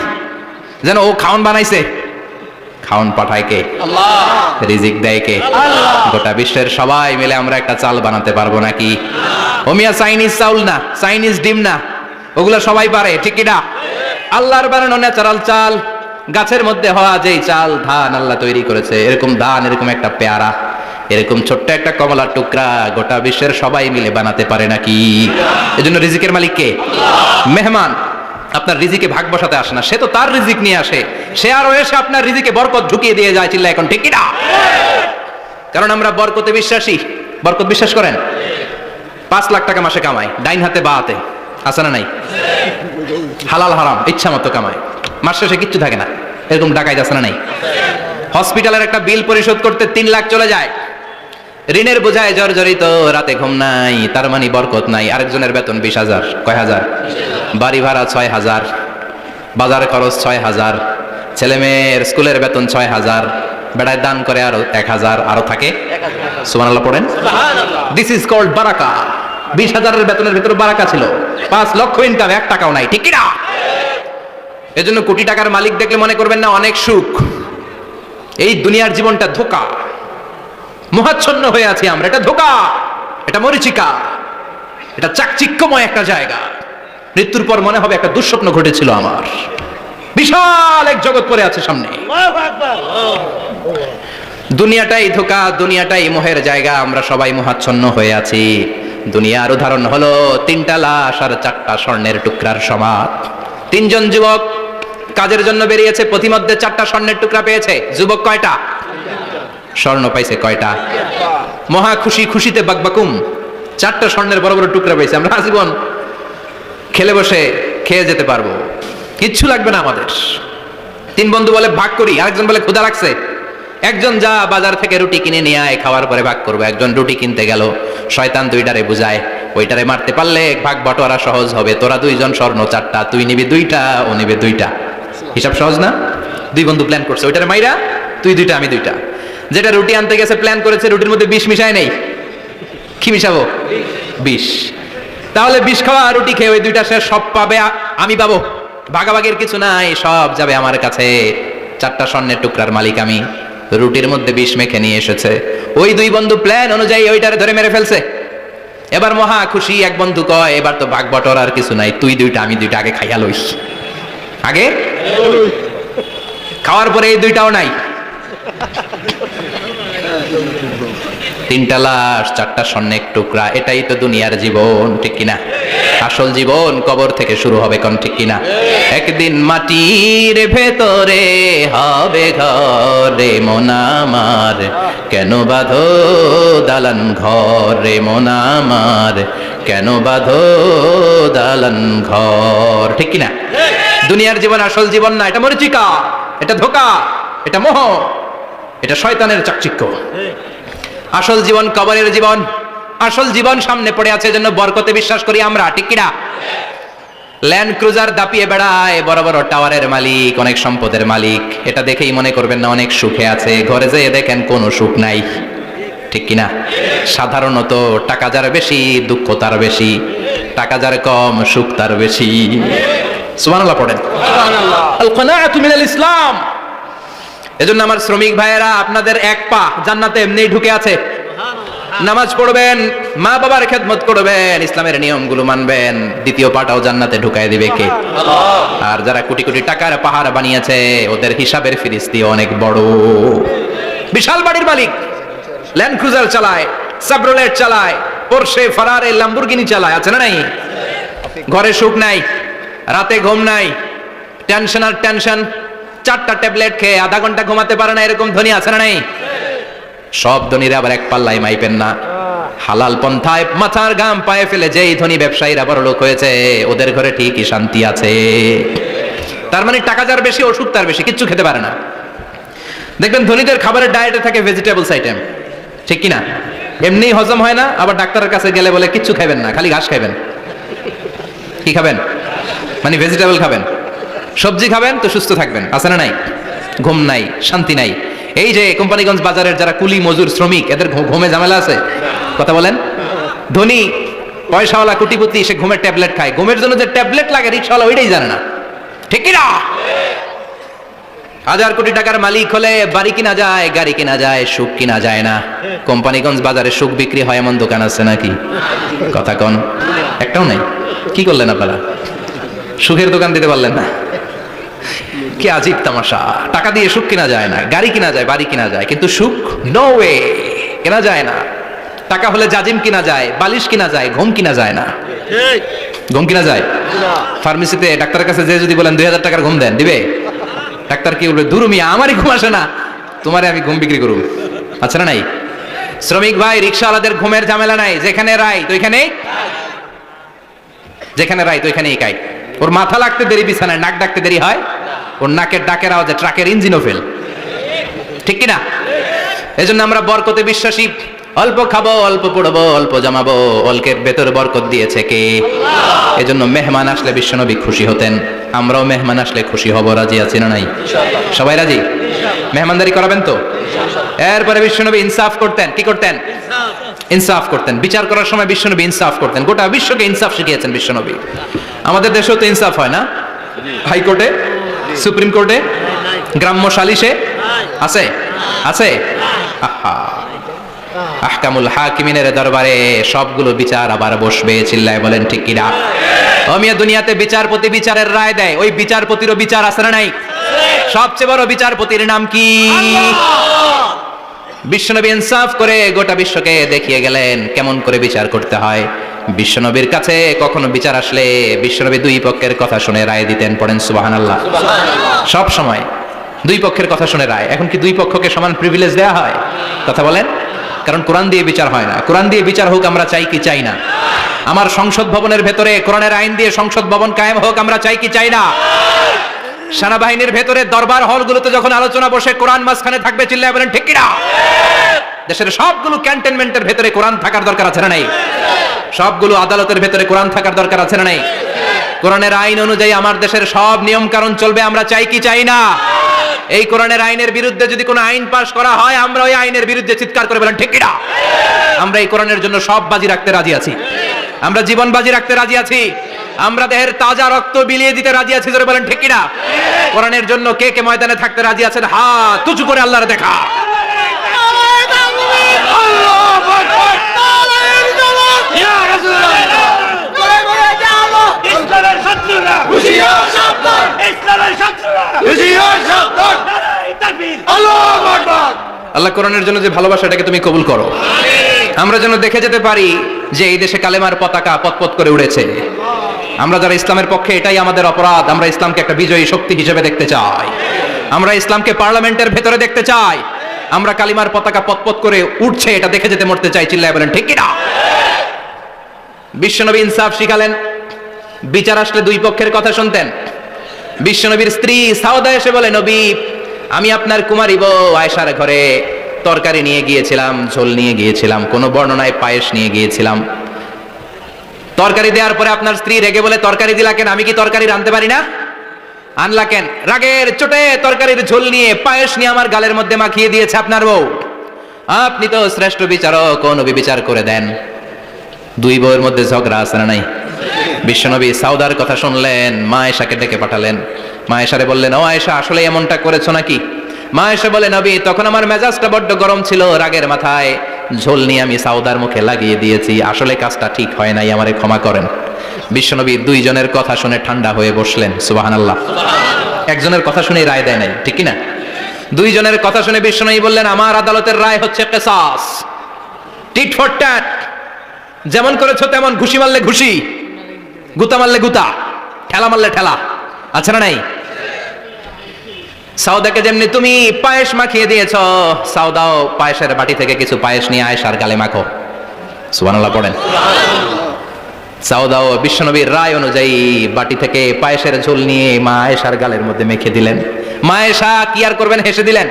যেন ও খাওন বানাইছে। খাওন পাঠায় কে? আল্লাহ। রিজিক দেয় কে? আল্লাহ। গোটা বিশ্বের সবাই মিলে আমরা একটা চাল বানাতে পারবো নাকি? ওমিয়া চাইনিজ চাউল না, চাইনিজ ডিম না, ওগুলো সবাই পারে, ঠিক কিনা? আল্লাহর বানানো ন্যাচারাল চাল, গাছের মধ্যে হওয়া যেই চাল, ধান আল্লাহ তৈরি করেছে, এরকম ধান, এরকম একটা পেয়ারা, এরকম ছোট্ট একটা কমলার টুকরা গোটা বিশ্বের সবাই মিলে বানাতে পারে নাকি? এজন্য রিজিকের মালিক কে? মেহমান আপনার রিজিকে ভাগ বসাতে আসে না, সে তো তার রিজিক নিয়ে আসে, সে আরো এসে আপনার রিজিকে বরকত ঢুকিয়ে দিয়ে যায়। চিল্লা এখন ঠিক কিনা? কারণ আমরা বরকতে বিশ্বাসী। বরকত বিশ্বাস করেন? 5 লাখ টাকা মাসে কামায়, ডাইন হাতে বা হাতে, আছে না নাই? হালাল হারাম ইচ্ছা মতো কামায়, মাস শেষে কিচ্ছু থাকে না। এরকম ডাকাইত আছে না নাই? হসপিটালের একটা বিল পরিশোধ করতে 3 লাখ চলে যায়, ঋণের বোঝায় জর্জরিত, রাতে ঘুম নাই, তার মানে বরকত নাই। আরেকজনের বেতন 20,000, কয় হাজার? বাড়ি ভাড়া 6,000, বাজার খরচ 6,000, ছেলে মেয়ের স্কুলের বেতন 6,000, বেড়ায় দান করে আরো 1,000, আরো থাকে। সুবহানাল্লাহ পড়েন। দিস ইজ কল্ড বারাকা। 20,000 এর বেতনের ভিতরে বারাকা ছিল। 5 লক্ষ ইনকাম, 1 টাকাও নাই, ঠিক কি না? এজন্য কোটি টাকার মালিক দেখলে মনে করবেন না অনেক সুখ। এই দুনিয়ার জীবনটা ধোঁকা, মোহাচ্ছন্ন হয়ে আছি আমরা। এটা ধোঁকা, এটা মরিচিকা, এটা চাকচিক্যময় একটা জায়গা। মৃত্যুর পর মনে হবে একটা দুঃস্বপ্ন ঘটেছিল আমার। বিশাল এক জগৎ পড়ে আছে সামনে। দুনিয়াটাই ধোঁকা, দুনিয়াটাই মোহের জায়গা। আমরা সবাই মোহাচ্ছন্ন হয়ে আছি। দুনিয়ার উদাহরণ হলো 3টা লাশ আর 4টা স্বর্ণের টুকরার সমাদ। 3 জন যুবক কাজের জন্য বেরিয়েছে, পথিমধ্যে 4টা স্বর্ণের টুকরা পেয়েছে। যুবক কয়টা? স্বর্ণ পাইছে কয়টা? মহা খুশি, খুশিতে বাকবাকুম। 4টা স্বর্ণের বড় বড় টুকরা পাইছে। আমরা আজীবন খেলে বসে খেয়ে যেতে পারবো, কিচ্ছু লাগবে না আমাদের। 3 বন্ধু বলে ভাগ করি, আরেকজন বলে ক্ষুধা লাগছে। একজন যা বাজার থেকে রুটি কিনে নিয়ে আয়, খাওয়ার পরে ভাগ করবো। একজন রুটি কিনতে গেল, শয়তান 2টারে বুঝায়, ওইটারে মারতে পারলে ভাগ বটোয়ারা সহজ হবে। তোরা 2 জন স্বর্ণ 4টা, তুই নিবি 2টা, ও নিবে 2টা। হিসাব সহজ না? 2 বন্ধু প্ল্যান করছে, ওইটারে মাইরা তুই 2টা, আমি 2টা। যেটা রুটি আনতে গেছে প্ল্যান করেছে, রুটির মধ্যে বিষ মিশায় নেই। কি মিশাবো? বিষ। তাহলে বিষ খাওয়া রুটি খেয়ে ওই 2টা সে সব পাবে, আমি পাবো। ভাগাভাগির কিছু নাই, সব যাবে আমার কাছে। 4টা স্বর্ণের টুকরার মালিক আমি। রুটির মধ্যে বিষ মেখে নিয়ে এসেছে। ওই 2 বন্ধু প্ল্যান অনুযায়ী ওইটারে ধরে মেরে ফেলছে। এবার মহা খুশি। এক বন্ধু কয়, এবার তো ভাগ বটর আর কিছু নাই, তুই 2টা, আমি 2টা, আগে খাইয়া লইস। আগে খাওয়ার পরে এই 2টাও নাই। 3টা লাশ, 4টা স্বর্ণের টুকরা। এটাই তো দুনিয়ার জীবন, ঠিক কিনা? আসল জীবন কবর থেকে শুরু হবে, কোন ঠিক কিনা? একদিন মাটির ভেতরে হবে ঘরে মন আমার, কেন বাঁধো দালান ঘরে মন আমার, কেন বাঁধো দালান ঘর, ঠিক কিনা? দুনিয়ার জীবন আসল জীবন না, এটা মরিচিকা, এটা ধোঁকা, এটা মোহ, এটা শয়তানের চাকচিক্য। আসল জীবন কবরের জীবন। আসল জীবন সামনে পড়ে আছে, জন্য বরকতে বিশ্বাস করি আমরা, ঠিক কিনা? ল্যান্ড ক্রুজার দাপিয়ে বেড়ায়, বড় বড় টাওয়ারের মালিক, অনেক সম্পদের মালিক। এটা দেখেই মনে করবেন না অনেক সুখে আছে। ঘরে যেয়ে দেখেন কোনো সুখ নাই, ঠিক কিনা? সাধারণত টাকা যার বেশি, দুঃখ তার বেশি। টাকা যার কম, সুখ তার বেশি। সুবহানাল্লাহ পড়েন। আল কানাআতু মিনাল ইসলাম। এজন্য আমার শ্রমিক ভাইয়েরা, আপনাদের 1 পা জান্নাতে এমনিই ঢুকে আছে। নামাজ পড়বেন, মা বাবার খেদমত করবেন, ইসলামের নিয়মগুলো মানবেন, 2য় পাটাও জান্নাতে ঢুকায় দিবে কে? আর যারা কোটি কোটি টাকার পাহাড় বানিয়েছে, ওদের হিসাবের ফিরিস্তি অনেক বড়। বিশাল বাড়ির মালিক, ল্যান্ড ক্রুজার চালায়, সাবরোলেট চালায়, পোরশে, ফারারে, ল্যাম্বরগিনি চালায়, আছে না নাই? ঘরে সুখ নাই, রাতে ঘুম নাই, টেনশন আর টেনশন। 4টা ট্যাবলেট খেয়ে আধা ঘন্টা ঘুমাতে পারে না, এরকম ধনী আছে না নাই? সব ধনীরা আবার এক পাল্লায় মাইপেন না। হালাল পন্থায় মাথার ঘাম পায়ে ফেলে যেই ধনী ব্যবসায়ীরা বড় লোক হয়েছে, ওদের ঘরে ঠিকই শান্তি আছে। তার মানে টাকা যার বেশি, ওষুধ তার বেশি, কিচ্ছু খেতে পারে না। দেখবেন ধনীদের খাবারের ডায়েটে থাকে ভেজিটেবলস আইটেম, ঠিক কিনা? এমনি হজম হয় না, আবার ডাক্তারের কাছে গেলে বলে কিচ্ছু খাবেন না, খালি ঘাস খাবেন। কি খাবেন? মানে ভেজিটেবল খাবেন, সবজি খাবেন তো সুস্থ থাকবেন, আছে না নাই? ঘুম নাই, শান্তি নাই। এই যে কোম্পানিগঞ্জ বাজারের যারা কুলি মজুর শ্রমিক, এদের ঘুমে ঝামেলা আছে? কথা বলেন। ধনী পয়সাওয়ালা কোটিপতি, সে ঘুমের ট্যাবলেট খায়। ঘুমের জন্য যে ট্যাবলেট লাগে রিক্সাওয়ালা ওইটাই জানে না, ঠিক কি না? 1000 কোটি টাকার মালিক হলে বাড়ি কিনা যায়, গাড়ি কিনা যায়, সুখ কিনা যায় না। কোম্পানিগঞ্জ বাজারে সুখ বিক্রি হয় এমন দোকান আছে নাকি? কথা কন, একটাও নাই। কি করলেন আপনারা? সুখের দোকান দিতে পারলেন না? কি আজীব তামাশা। টাকা দিয়ে সুখ কিনা যায় না, গাড়ি কিনা যায়, বাড়ি কিনা যায়, কিন্তু সুখ নো ওয়ে, কেনা যায় না। টাকা হলে জাজিম কিনা যায়, বালিশ কিনা যায়, ঘুম কিনা যায় না। ঘুম কিনা যায়? ফার্মেসিতে ডাক্তারের কাছে যে যদি বলেন 2000 টাকার ঘুম দেন, দিবে? ডাক্তার কি বলবে? দুরু মিয়া, আমারই ঘুম আসে না, তোমারে আমি ঘুম বিক্রি করব, আচ্ছা না নাই? শ্রমিক ভাই, রিক্সাওয়ালাদের ঘুমের ঝামেলা নাই। যেখানে রাই তো ওইখানেই, যেখানে রাই তো ওইখানেই কাই। ওর মাথা লাগতে দেরি বিছানায়, নাক ডাকতে দেরি হয়। ওর নাকের ডাকের আওয়াজে ট্রাকের ইঞ্জিনও ফেল, ঠিক কিনা? এজন্য আমরা বরকতে বিশ্বাসী। অল্প খাবো, অল্প পড়বো, অল্প জমাবো, অল্পের ভেতর বরকত দিয়েছে কে? এজন্য মেহমান আসলে বিশ্বনবী খুশি হতেন, আমরাও মেহমান আসলে খুশি হব। রাজি আছি না নাই? সবাই রাজি? মেহমানদারি করাবেন তো? এরপরে বিশ্বনবী ইনসাফ করতেন। কি করতেন? ইনসাফ করতেন। বিচার করার সময় বিশ্বনবী ইনসাফ করতেন। গোটা বিশ্বকে ইনসাফ শিখিয়েছেন বিশ্বনবী। আমাদের দেশেও তো ইনসাফ হয় না? হাইকোর্টে, সুপ্রিম কোর্টে, গ্রাম্য সালিশে আছে, আছে। আহা, আহকামুল হাকিমিনের দরবারে সবগুলো বিচার আবার বসবে। চিল্লায় বলেন ঠিক কিনা? মিয়া, দুনিয়াতে বিচারপতি বিচারের রায় দেয়, ওই বিচারপতিরও বিচার আছে না নাই? সবচেয়ে বড় বিচারপতির নাম কি? বিশ্বনবী ইনসাফ করে গোটা বিশ্বকে দেখিয়ে গেলেন কেমন করে বিচার করতে হয়। বিশ্বনবীর কাছে কখনো বিচার আসলে বিশ্বনবী দুই পক্ষের কথা শুনে রায় দিতেন। পড়েন সুবহানাল্লাহ। সব সময় দুই পক্ষের কথা শুনে রায়। এখন কি দুই পক্ষকে সমান প্রিভিলেজ দেয়া হয়? কথা বলেন। কারণ কোরআন দিয়ে বিচার হয় না। কোরআন দিয়ে বিচার হোক আমরা চাই কি চাই না? আমার সংসদ ভবনের ভেতরে কোরআনের আইন দিয়ে সংসদ ভবন কায়েম হোক আমরা চাই কি চাই না? সেনাবাহিনীর ভেতরে দরবার হলগুলোতে যখন আলোচনা বসে কোরআন মাঝখানে থাকবে। চিল্লায় বলেন ঠিক কিনা? দেশের সবগুলো ক্যান্টনমেন্টের ভেতরে কোরআন থাকার দরকার আছে না নাই? সবগুলো আদালতের ভেতরে কোরআন থাকার দরকার আছে না নাই? কোরআনের আইন অনুযায়ী আমার দেশের সব নিয়ম কানুন চলবে আমরা চাই কি চাই না? এই কোরআনের আইনের বিরুদ্ধে যদি কোনো আইন পাশ করা হয় আমরা ওই আইনের বিরুদ্ধে চিৎকার করে বলেন ঠিক কিনা? আমরা এই কোরআনের জন্য সব বাজি রাখতে রাজি আছি। আমরা জীবন বাজি রাখতে রাজি আছি। আমরা দেহের তাজা রক্ত বিলিয়ে দিতে রাজি আছি। জোরে বলেন ঠিক কিনা? কোরআনের জন্য কে কে ময়দানে থাকতে রাজি আছেন? হাত উঁচু করে আল্লাহর দেখা। আল্লাহ কোরআনের জন্য যে ভালোবাসা এটাকে তুমি কবুল করো। আমরা যেন দেখে যেতে পারি যে এই দেশে কালেমার পতাকা পতপত করে উড়েছে। আমরা যারা ইসলামের পক্ষে এটাই আমাদের অপরাধ। আমরা ইসলামকে একটা বিজয়ী শক্তি হিসেবে দেখতে চাই। আমরা ইসলামকে পার্লামেন্টের ভেতরে দেখতে চাই। আমরা কালিমার পতাকা পতপত করে উঠছে এটা দেখে যেতে মরতে চাই। চিল্লায় বলেন ঠিক কিনা? বিশ্বনবী ইনসাফ শিখালেন। বিচার আসলে দুই পক্ষের কথা শুনতেন। বিশ্বনবীর স্ত্রী সাউদা এসে বলে, নবী আমি আপনার কুমারী বউ আয়েশার ঘরে তরকারি নিয়ে গিয়েছিলাম, ঝোল নিয়ে গিয়েছিলাম, কোন বর্ণনায় পায়েস নিয়ে গিয়েছিলাম। তরকারি দেওয়ার পরে আপনার স্ত্রী রেগে বলে, তরকারি দিলা কেন? আমি কি তরকারি রাঁধতে পারি না? আনলা কেন? রাগের চোটে তরকারির ঝোল নিয়ে পায়েস নিয়ে আমার গালের মধ্যে মাখিয়ে দিয়েছে আপনার বউ। আপনি তো শ্রেষ্ঠ বিচারক, ও নবী বিচার করে দেন। দুই বউয়ের মধ্যে ঝগড়া আছে না নাই? বিশ্বনবী সাউদার কথা শুনলেন, মা আয়েশাকে ডেকে পাঠালেন। মা আয়েশারে বললেন, ও আয়েশা আসলে এমনটা করেছো নাকি? মা আয়েশা বলে, নবী তখন আমার মেজাজটা বড্ড গরম ছিল, রাগের মাথায় ঝোল নিয়ে আমি সাউদার মুখে লাগিয়ে দিয়েছি। আসলে কাজটা ঠিক হয় নাই, আমারে ক্ষমা করেন। বিশ্বনবী দুইজনের কথা শুনে ঠান্ডা হয়ে বসলেন। সুবহানাল্লাহ। একজনের কথা শুনে রায় দেয় নাই, ঠিক কিনা? দুইজনের কথা শুনে বিশ্বনবী বললেন, আমার আদালতের রায় হচ্ছে কিসাস, টিট ফর ট্যাট। যেমন করেছো তেমন, ঘুষি মারলে ঘুষি, গুতা মারলে গুতা, ঠেলা মারলে ঠেলা, আছে না নাই? সাউদাকে যেমনি তুমি পায়েস মাখিয়ে দিয়েছো, সাউদাও পায়েসের বাটি থেকে কিছু পায়েস নিয়ে আয়েশার গালে মাখো। সুবহানাল্লাহ পড়েন। সাউদাও বিশ্বনবীর রায় অনুযায়ী বাটি থেকে পায়েসের ঝোল নিয়ে মা আয়েশার গালের মধ্যে মেখে দিলেন। মা আয়েশা কি আর করবেন, হেসে দিলেন।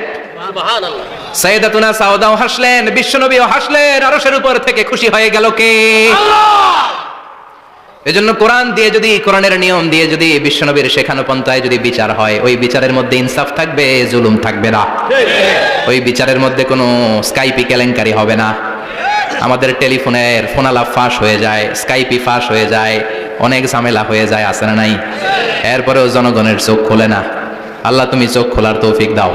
সাইয়েদাতুনা সাউদাও হাসলেন, বিশ্বনবীও হাসলেন। আরশের উপর থেকে খুশি হয়ে গেল কে? এজন্য কোরআন দিয়ে যদি, কোরআনের নিয়ম দিয়ে যদি বিশ্বনবীর শেখানো পন্থায় যদি বিচার হয়, ওই বিচারের মধ্যে ইনসাফ থাকবে, জুলুম থাকবে না। ওই বিচারের মধ্যে কোনো স্কাইপি কেলেঙ্কারি হবে না। আমাদের টেলিফোনের ফোনালাপ ফাঁস হয়ে যায়, স্কাইপি ফাঁস হয়ে যায়, অনেক ঝামেলা হয়ে যায়, আছে না নাই? এরপরেও জনগণের চোখ খোলে না। আল্লাহ তুমি চোখ খোলার তৌফিক দাও,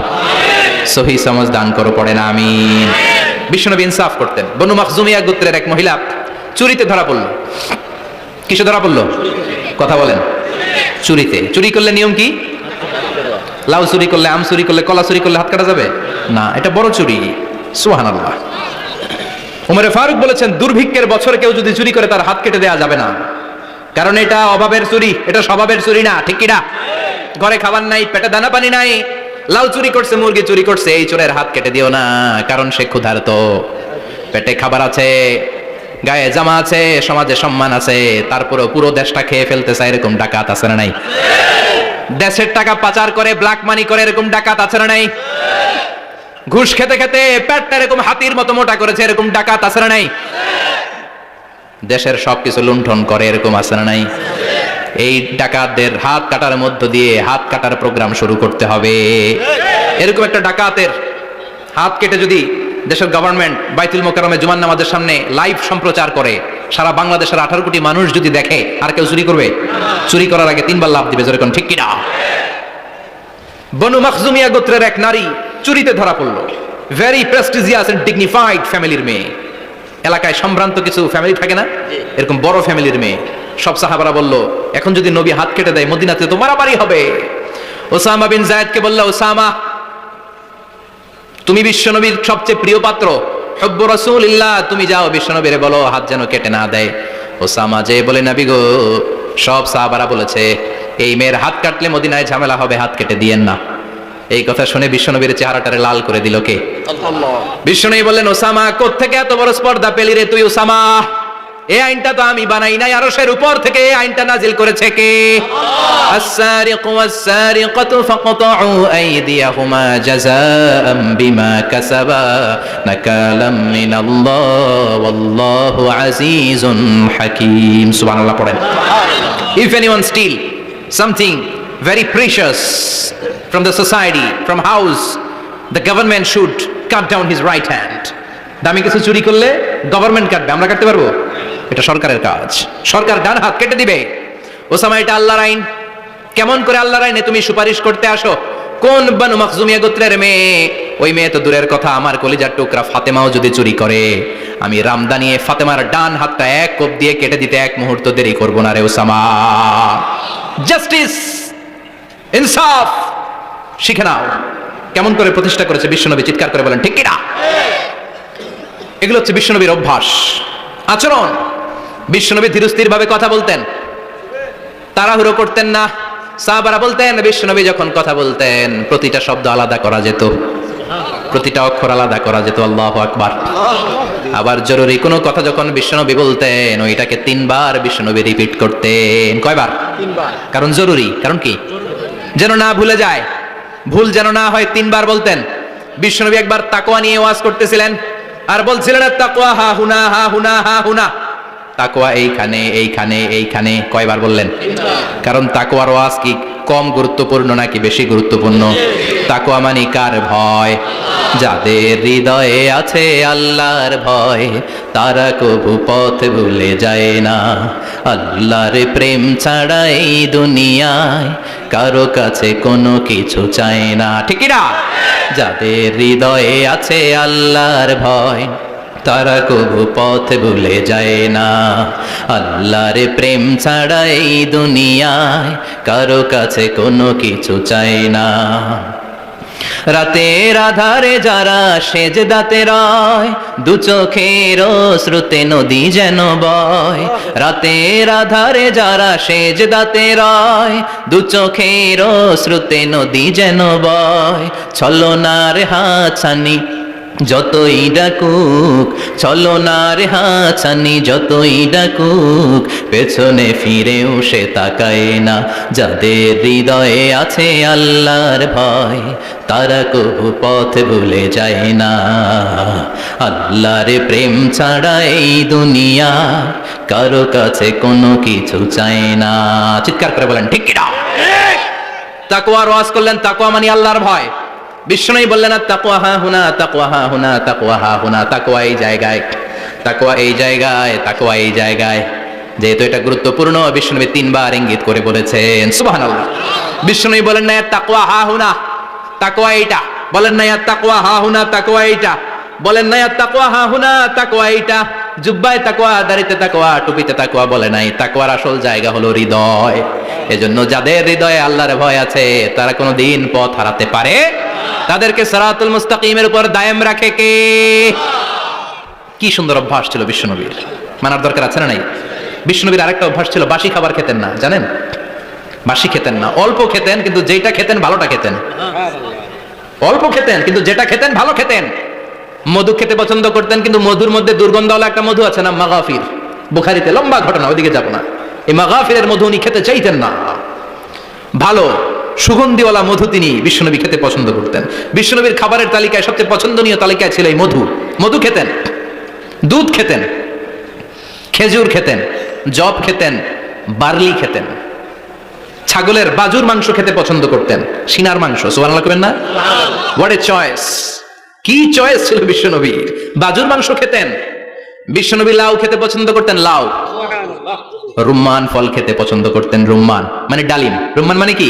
সহি সমাজ দান করো। পড়ে না আমিন। বিশ্বনবী ইনসাফ করতেন। বনু মাখজুমিয়া গোত্রের এক মহিলা চুরিতে ধরা পড়ল। কিসে ধরা পড়লো? কথা বলেন। চুরিতে। চুরি করলে নিয়ম কি? লাউ চুরি করলে, আম চুরি করলে, কলা চুরি করলে হাত কাটা যাবে না, এটা বড় চুরি। সুবহানাল্লাহ। ওমর ফারুক বলেছেন, দুর্ভিক্ষের বছর কেউ যদি চুরি করে তার হাত কেটে দেওয়া যাবে না, কারণ এটা অভাবের চুরি, এটা স্বভাবের চুরি না, ঠিক কিনা? ঘরে খাবার নাই, পেটে দানা পানি নাই, লাউ চুরি করছে, মুরগি চুরি করছে, এই চোরের হাত কেটে দিও না, কারণ সে ক্ষুধার্ত, পেটে খাবার আছে, গায়ে জামা আছে, সমাজে সম্মান আছে, তারপরে পুরো দেশটা খেয়ে ফেলতে চায়, এরকম ডাকাত আছে না নাই? দেশের টাকা পাচার করে, ব্ল্যাক মানি করে, এরকম ডাকাত আছে না নাই? ঘুষ খেতে খেতে পেটটা এরকম হাতির মতো মোটা করেছে, এরকম ডাকাত আছে না নাই? দেশের সবকিছু লুণ্ঠন করে, এরকম আছে না নাই? এই ডাকাতদের হাত কাটার মধ্য দিয়ে হাত কাটার প্রোগ্রাম শুরু করতে হবে। এরকম একটা ডাকাতের হাত কেটে যদি দেশের গভর্নমেন্ট বাইতুল মোকাররমে জুমার নামাজের সামনে লাইভ সম্প্রচার করে, সারা বাংলাদেশের 18 কোটি মানুষ যদি দেখে, আর কেউ চুরি করবে? চুরি করার আগে 3 বার লাফ দিবে, যেরকম ঠিক কিনা? বনু মাখজুমিয়া গোত্রের এক নারী চুরিতে ধরা পড়লো। ভেরি প্রেস্টিজিয়াস এন্ড ডিগনিফাইড ফ্যামিলির মেয়ে। এলাকায় সম্ভ্রান্ত কিছু ফ্যামিলি থাকে না, এরকম বড় ফ্যামিলির মেয়ে। সব সাহাবারা বলল, এখন যদি নবী হাত কেটে দেয় মদিনাতে তো মারামারি হবে। ওসামা বিন যায়েদকে বলল, ওসামা তুমি বিশ্বনবীর সবচেয়ে প্রিয় পাত্র, হুব্বু রাসূলিল্লাহ, তুমি যাও বিশ্বনবীরে বলো হাত যেন কেটে না দেয়। ওসামা যে বলে, নবী গো, সব সাহাবারা বলেছে এই মেয়ের হাত কাটলে মদিনায় ঝামেলা হবে, হাত কেটে দিয়েন না। এই কথা শুনে বিশ্বনবীর চেহারাটারে লাল করে দিল কে? আল্লাহ। বিশ্বনবী বললেন, ওসামা কোত্থেকে এত বড় স্পর্ধা পেলি রে তুই ওসামা? এই আইনটা তো আমি বানাই নাই, আরশের উপর থেকে এই আইনটা নাজিল করেছে কে? আস-সারিকু ওয়াস-সারিকাতু ফাকতাউ আইদিয়াহুমা জাযাআম বিমা কাসাবা নাকালাম মিনাল্লাহ ওয়াল্লাহু আজিজুন হাকীম। সুবহানাল্লাহ পড়েন। If anyone steal something very precious from the society, from house, the government should cut down his right hand. দামি কিছু চুরি করলে গভর্নমেন্ট কাটবে, আমরা কাটতে পারবো? এটা সরকারের কাজ, সরকার ডান হাত কেটে দিবে। ওসামা, এটা আল্লাহর আইন। কেমন করে আল্লাহর আইনে তুমি সুপারিশ করতে আসো? কোন বনু মাখজুমিয়া গোত্রের মেয়ে? ওই মেয়ে তো দূরের কথা, আমার কলিজার টুকরা ফাতেমাও যদি চুরি করে, আমি রামদানিয়ে ফাতেমার ডান হাতটা এক কোপ দিয়ে কেটে দিতে এক মুহূর্ত দেরি করব না রে ওসামা। জাস্টিস, ইনসাফ শিখে নাও। কেমন করে প্রতিষ্ঠা করেছে বিশ্বনবী, চিৎকার করে বলেন ঠিক কিনা? এগুলো হচ্ছে বিশ্বনবীর অভ্যাস, আচরণ। বিশ্বনবী ধীরস্থির ভাবে কথা বলতেন, তাড়াহুড়ো করতেন না। সাহাবারা বলতেন, বিশ্বনবী যখন কথা বলতেন প্রতিটা শব্দ আলাদা করা যেত, প্রতিটা অক্ষর আলাদা করা যেত। আল্লাহু আকবার। আবার জরুরি কোনো কথা যখন বিশ্বনবী বলতেন, ওইটাকে 3 বার বিশ্বনবী রিপিট করতেন। কয়বার? 3 বার। কারণ জরুরি। কারণ কি? যেন না ভুলে যায়, ভুল যেন না হয়, 3 বার বলতেন। বিশ্বনবী একবার তাকওয়া নিয়ে ওয়াজ করতেছিলেন আর বলছিলেন, তাকওয়া হা হুনা হা হুনা হা হুনা। তাকওয়া এইখানে এইখানে এইখানে। কয়বার বললেন? কারণ তাকওয়ার ওয়াজ কি কম গুরুত্বপূর্ণ নাকি বেশি গুরুত্বপূর্ণ? তাকওয়া মানে কার ভয়? যাদের হৃদয়ে আছে আল্লাহর ভয়, তারা কবু পথ ভুলে যায় না। আল্লাহর প্রেম ছাড়া এই দুনিয়ায় কারো কাছে কোনো কিছু চায় না, ঠিক না? যাদের হৃদয়ে আছে আল্লাহর ভয়, তারা কবু পথ ভুলে যায় না। আল্লাহর প্রেম ছাড়া এই দুনিয়ায় কারো কাছে কোনো কিছু চায় না। রাতের আধারে যারা সেজদাতে রয়, দু চোখের শ্রুতে নদী যেন বয়। রাতের আধারে যারা সেজদাতে রয়, দু চোখের শ্রুতে নদী যেন বয়। ছলনার হাতছানি যতই ডাকুক, ছলনার হাতছানি যতই ডাকুক, পেছনে ফিরেও সে তাকায় না। যাদের হৃদয়ে আছে আল্লাহর ভয়, তারা কবু পথ ভুলে যায় না। আল্লাহর প্রেম ছাড়া এই দুনিয়া কারো কাছে কোনো কিছু চায় না। চিৎকার করে বলেন ঠিক কিনা? তাকওয়ার ওয়াজ করলেন, তাকওয়া মানে আল্লাহর ভয়। বিষ্ণুই বললেন, তাকওয়া হা হুনা, তাকওয়া হা হুনা, তাকওয়া হা হুনা। তাকওয়া এই জায়গায়, তাকওয়া এই জায়গায়, তাকওয়া এই জায়গায়। যেহেতু এটা গুরুত্বপূর্ণ, বিষ্ণুনবী 3 বার ইঙ্গিত করে বলেছেন। সুবহানাল্লাহ। বিষ্ণুই বলেন না তাকওয়া হা হুনা, তাকওয়া এইটা। বলেন না তাকওয়া হা হুনা, তাকওয়া এইটা। বলেন না তাকওয়া হা হুনা, তাকওয়া এইটা। জুব্বায় তাকওয়া, দাড়িতে তাকওয়া, টুপিতে তাকওয়া বলে নাই। তাকওয়ার আসল জায়গা হলো হৃদয়। এজন্য যাদের হৃদয়ে আল্লাহর ভয় আছে, তারা কোনোদিন পথ হারাতে পারে। তাদেরকে সিরাতুল মুস্তাকিমের উপর দায়েম রাখে কে? কি সুন্দর অভ্যাস ছিল বিশ্বনবীর, মানার দরকার আছে না নাই? বিশ্বনবীর আরেকটা অভ্যাস ছিল, বাসি খাবার খেতেন না, জানেন? বাসি খেতেন না, অল্প খেতেন, কিন্তু যেটা খেতেন ভালোটা খেতেন। অল্প খেতেন কিন্তু যেটা খেতেন ভালো খেতেন। মধু খেতে পছন্দ করতেন, কিন্তু মধুর মধ্যে দুর্গন্ধওয়ালা একটা মধু আছে না, মাগাফির। বুখারীতে লম্বা ঘটনা, ওইদিকে যাব না। এই মাগাফিরের মধু উনি খেতে চাইতেন না। ভালো সুগন্ধিওয়ালা মধু তিনি বিশ্বনবী খেতে পছন্দ করতেন। বিশ্বনবীর খাবারের তালিকায় সবচেয়ে পছন্দনীয় তালিকায় ছিল এই মধু। মধু খেতেন, দুধ খেতেন, খেজুর খেতেন, জব খেতেন, বার্লি খেতেন, ছাগলের বাজুর মাংস খেতে পছন্দ করতেন, সিনার মাংস। সুবহানাল্লাহ করেন না? What a choice! কি চয়েস ছিল বিশ্বনবীর! বাজুর মাংস খেতেন। বিশ্বনবী লাউ খেতে পছন্দ করতেন, লাউ। রুম্মান ফল খেতে পছন্দ করতেন, রুম্মান মানে ডালিম। রুম্মান মানে কি?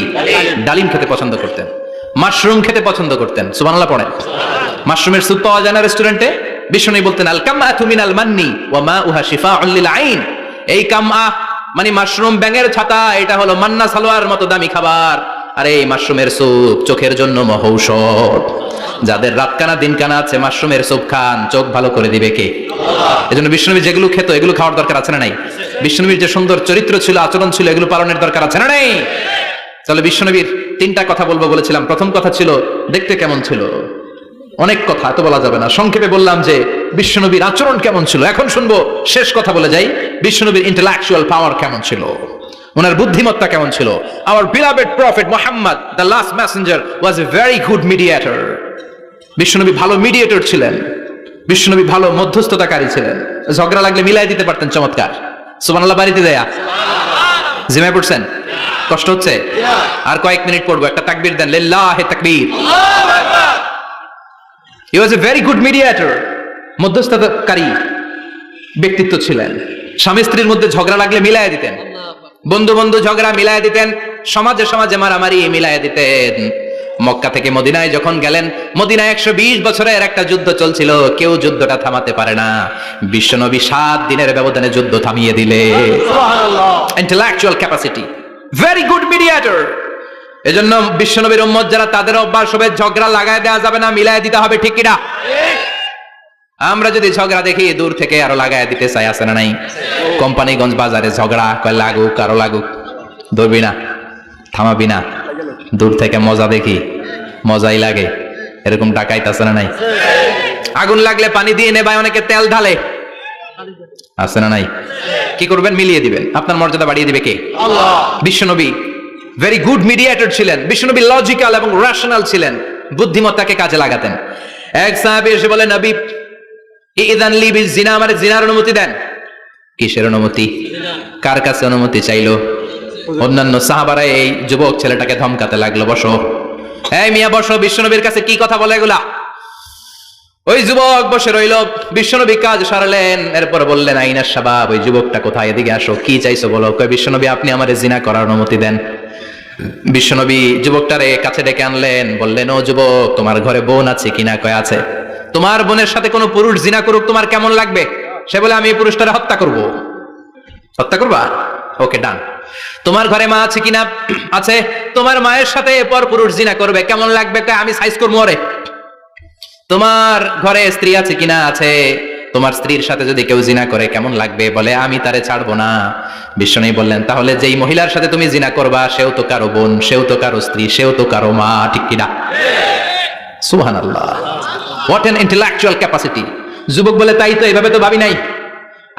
ডালিম খেতে পছন্দ করতেন। মাশরুম খেতে পছন্দ করতেন। সুবহানাল্লাহ পড়েন। মাশরুমের স্যুপ পাওয়া যায় না রেস্টুরেন্টে? বিশ্বনবী বলতেন, আল কামআতু মিনাল মান্নি ওয়া মাউহা শিফাউন লিল আইন। এই কামআ মানে মাশরুম, ব্যাঙের ছাতা, এটা হলো মান্না সালোয়ার মতো দামি খাবার। আর এই মাশরুমের স্যুপ চোখের জন্য মহৌষধ। যাদের রাতকানা দিনকানা আছে, মাশরুমের স্যুপ খান, চোখ ভালো করে দিবে কে? এজন্য বিশ্বনবী যেগুলো খেত এগুলো খাওয়ার দরকার আছে না নাই? বিশ্বনবীর যে সুন্দর চরিত্র ছিল, আচরণ ছিল, এগুলো পালনের দরকার আছে না নাই? তাহলে বিশ্বনবীর তিনটা কথা বলবো বলেছিলাম। প্রথম কথা ছিল দেখতে কেমন ছিল। অনেক কথা এত বলা যাবে না, সংক্ষেপে বললাম যে বিশ্বনবীর আচরণ কেমন ছিল। এখন শুনবো শেষ কথা বলে যাই, বিশ্বনবীর ইন্টেলেকচুয়াল পাওয়ার কেমন ছিল, ওনার বুদ্ধিমত্তা কেমন ছিল। Our beloved prophet Muhammad, the last messenger, was a very good mediator. বিশ্বনবী ভালো মিডিয়েটর ছিলেন। বিশ্বনবী ভালো মধ্যস্থতাকারী ছিলেন। ঝগড়া লাগলে মিলাই দিতে পারতেন, চমৎকার। সুবহানাল্লাহ বাড়িতে দেয়া জিমায় পড়ছেন? কষ্ট হচ্ছে? আর কয়েক মিনিট পড়বো, একটা তাকবীর দেন, লিল্লাহি তাকবীর। He was a very good mediator. মধ্যস্থতাকারী ব্যক্তিত্ব ছিলেন। স্বামী স্ত্রীর মধ্যে ঝগড়া লাগলে মিলাই দিতেন, বন্ধু বন্ধু ঝগড়া মিলাই দিতেন, সমাজে সমাজে মারামারি মিলাই দিতেন। মক্কা থেকে মদিনায় যখন গেলেন, মদিনায় 120 বছরের একটা যুদ্ধ চলছিল, কেউ যুদ্ধটা থামাতে পারে না। বিশ্বনবী 7 দিনের ব্যবধানে যুদ্ধ থামিয়ে দিলে। Intellectual capacity, very good mediator. এজন্য বিশ্বনবীর উম্মত যারা, তাদের অভ্যাস হবে ঝগড়া লাগায় দেওয়া যাবে না, মিলাই দিতে হবে। ঠিক কিনা? আমরা যদি ঝগড়া দেখি দূর থেকে আরো লাগায় দিতে চাই, আছে না নাই? কোম্পানিগঞ্জ বাজারে ঝগড়া, কয় লাগুক আরো লাগুক, ধরবি না, থামাবি না, দূর থেকে মজা দেখি, মজাই লাগে, এরকম ডাকাইত আছে না নাই? আগুন লাগলে পানি দিয়ে নেবায়, অনেকে তেল ঢালে, আছে না নাই? কি করবেন? মিলিয়ে দিবেন। আপনার মর্যাদা বাড়িয়ে দিবে কে? আল্লাহ। বিশ্বনবী ভেরি গুড মিডিয়েটর ছিলেন। বিশ্বনবী লজিক্যাল এবং রেশনাল ছিলেন, বুদ্ধিমত্তাকে কাজে লাগাতেন। এক সাহাবী এসে বলে, নবী ইযান লি বিজিনা, আমারে জিনার অনুমতি দেন। কিসের অনুমতি? কার কাছে অনুমতি চাইলো? অন্যান্য সাহাবারা এই যুবক ছেলেটাকে ধমকাতে লাগলো, বসো, এই মিয়া বসো, বিশ্বনবীর কাছে কি কথা বলে এগুলা? ওই যুবক বসে রইল। বিশ্বনবী কাজ সারলেন, এরপর বললেন, আইনাস শাবাব, ওই যুবকটা কোথায়, এদিকে আসো, কি চাইছো বলো। কয়, বিশ্বনবী আপনি আমারে জিনা করার অনুমতি দেন। বিশ্বনবী যুবকটারে কাছে ডেকে আনলেন, বললেন, ও যুবক, তোমার ঘরে বোন আছে কিনা? কয় আছে। তোমার বোনের সাথে কোনো পুরুষ জিনা করুক, তোমার কেমন লাগবে? সে বলে, আমি এই পুরুষটারে হত্যা করব। হত্যা করবা? ওকে, ডান। তোমার ঘরে মা আছে কিনা? আছে। তোমার মায়ের সাথে পর পুরুষ জিনা করবে, কেমন লাগবে? আমি সাইজ করবো ওরে। তোমার ঘরে স্ত্রী আছে কিনা? আছে। তোমার স্ত্রীর সাথে যদি কেউ জিনা করে কেমন লাগবে? বলে, আমি তারে ছাড়বো না। বিশ্বনবী বললেন, তাহলে যেই মহিলার সাথে তুমি জিনা করবা, সেও তো কারো বোন, সেও তো কারো স্ত্রী, সেও তো কারো মা, ঠিক কিনা? সুবহানাল্লাহ, হোয়াট এন ইন্টেলেকচুয়াল ক্যাপাসিটি। যুবক বলে, তাই তো, এইভাবে তো ভাবি নাই।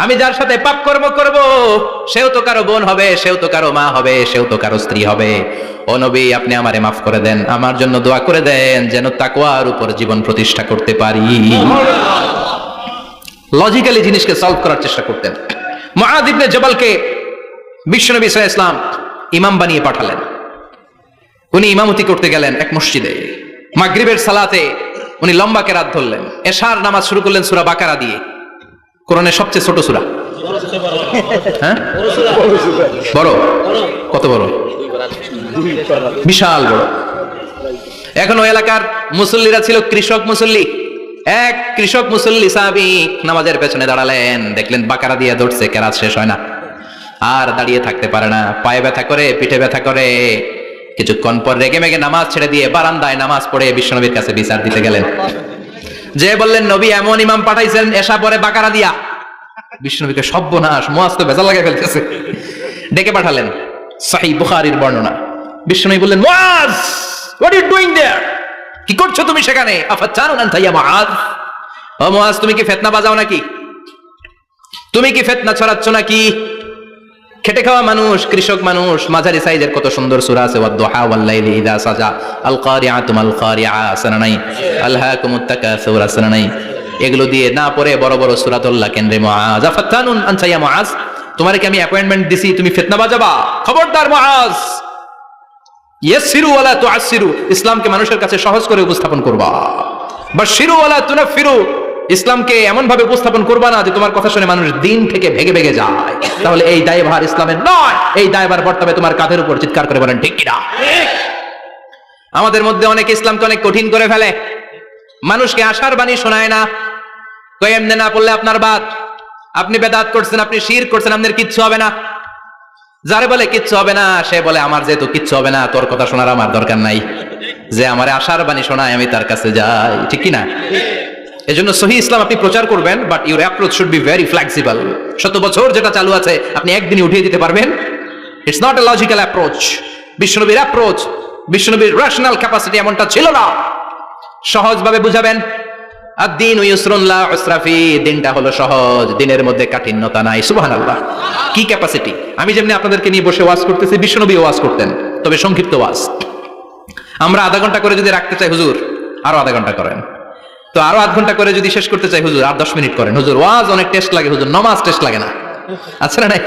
আমি যার সাথে পাপ কর্ম করব, সেও তো কারো বোন হবে, সেও তো কারো মা হবে, সেও তো কারো স্ত্রী হবে। ও নবী, আপনি আমারে মাফ করে দেন, আমার জন্য দোয়া করে দেন, যেন তাকওয়ার উপর জীবন প্রতিষ্ঠা করতে পারি। লজিক্যালি জিনিসকে সলভ করার চেষ্টা করতেন। মুআয ইবনে জবালকে বিশ্বনবী সাল্লাল্লাহু আলাইহি ওয়াসাল্লাম ইমাম বানিয়ে পাঠালেন। উনি ইমামতি করতে গেলেন এক মসজিদে। মাগরিবের সালাতে উনি লম্বা কেরাত ধরলেন। এশার নামাজ শুরু করলেন সূরা বাকারা দিয়ে, কোরআনের সবচেয়ে ছোট সূরা। হ্যাঁ, বড়? কত বড়? বিশাল বড়। এখন ওই এলাকার মুসল্লিরা ছিল কৃষক মুসল্লি। এক কৃষক মুসল্লি সাহাবী নামাজের পেছনে দাঁড়ালেন, দেখলেন বাকারা দিয়ে ধরছে, কেরাত শেষ হয় না, আর দাঁড়িয়ে থাকতে পারে না, পায়ে ব্যথা করে, পিঠে ব্যথা করে। কিছুক্ষণ পর রেগে মেগে নামাজ ছেড়ে দিয়ে বারান্দায় নামাজ পড়ে বিশ্বনবীর কাছে বিচার দিতে গেলেন। যে বললেন, নবী এমন ইমাম পাঠাইছেন এশা পরে বাকারা দিয়া। বিশ্বনবীকে সর্বনাশ, মুআয তো ভেজাল লাগাই ফেলতেছে। ডেকে পাঠালেন, সহিহ বুখারীর বর্ণনা। বিশ্বনবী বললেন, মুআয, হোয়াট আর ইউ ডুইং দেয়ার? কি করছো তুমি সেখানে? আফাতানুন আনতা ইয়া মুআয, ও মুআয, তুমি কি ফিতনা বাজাও নাকি? তুমি কি ফিতনা ছড়াচ্ছ নাকি? খেটে খাওয়া মানুষ, কৃষক মানুষ, মাঝারি সাইজের কত সুন্দর সূরা আছে, ওয়াদ-দুহা ওয়াল-লাইলি ইযা সাজা, আল-কারিআতু মাল-কারিআ, আসনা নাই, আলহাকুমুত তাকাসুর, আসনা নাই। এগুলো দিয়ে না পড়ে বড় বড় সূরাতুল্লাহ কেন্দ্রে মুআজ, আফাতানুন আনতা ইয়া মুআজ, তোমারে কি আমি অ্যাপয়েন্টমেন্ট দিছি তুমি ফিতনা বাজাবা? খবরদার মুআজ, ইয়াসসিরু ওয়ালা তুআসসিরু, ইসলামকে মানুষের কাছে সহজ করে উপস্থাপন করবা। বাশশিরু ওয়ালা তুনাফফিরু, ইসলামকে এমন ভাবে উপস্থাপন করবা না যে তোমার কথা শুনে মানুষ দিন থেকে ভেগে ভেগে যায়। তাহলে এই দায়ভার ইসলামের নয়, এই দায়ভার বর্তাবে তোমার কাঁধের উপর। চিৎকার করে বলেন ঠিক কিনা? আমাদের মধ্যে অনেকে ইসলামকে অনেক কঠিন করে ফেলে, মানুষকে আশার বাণী শোনায় না, কয় এমনি না পড়লে আপনার বাদ, আপনি বেদাত করছেন, আপনি শিরক করছেন, আপনার কিচ্ছু হবে না। যারে বলে কিচ্ছু হবে না সে বলে আমার যেহেতু কিচ্ছু হবে না তোর কথা শোনার আমার দরকার নাই, যে আমার আশার বাণী শোনায় আমি তার কাছে যাই। ঠিক কিনা? এজন্য সহি ইসলাম আপনি প্রচার করবেন, but your approach should be very flexible. 100 বছর যেটা চালু আছে আপনি একদিনই উঠিয়ে দিতে পারবেন? It's not a logical approach. বিশ্বনবীর অ্যাপ্রোচ, বিশ্বনবীর রেশনাল ক্যাপাসিটি এমনটা ছিল না। সহজভাবে বুঝাবেন, আদ-দীন ইউসরুন লা উসরা ফি, দিনটা হলো সহজ, দিনের মধ্যে কাঠিন্যতা নাই। সুবহানাল্লাহ, কি ক্যাপাসিটি! আমি যেমনি আপনাদেরকে নিয়ে বসে ওয়াজ করতেছি, বিশ্বনবী ওয়াজ করতেন, তবে সংক্ষিপ্ত ওয়াজ। আমরা আধা ঘন্টা করে যদি রাখতে চাই, হুজুর আরো আধা ঘন্টা করেন, তো আরো আধ ঘন্টা করে যদি শেষ করতে চাই, হুজুর আর 10 মিনিট করেন। হুজুর ওয়াজ অনেক টেস্ট লাগে, হুজুর নামাজ টেস্ট লাগে না। আচ্ছা না, নাই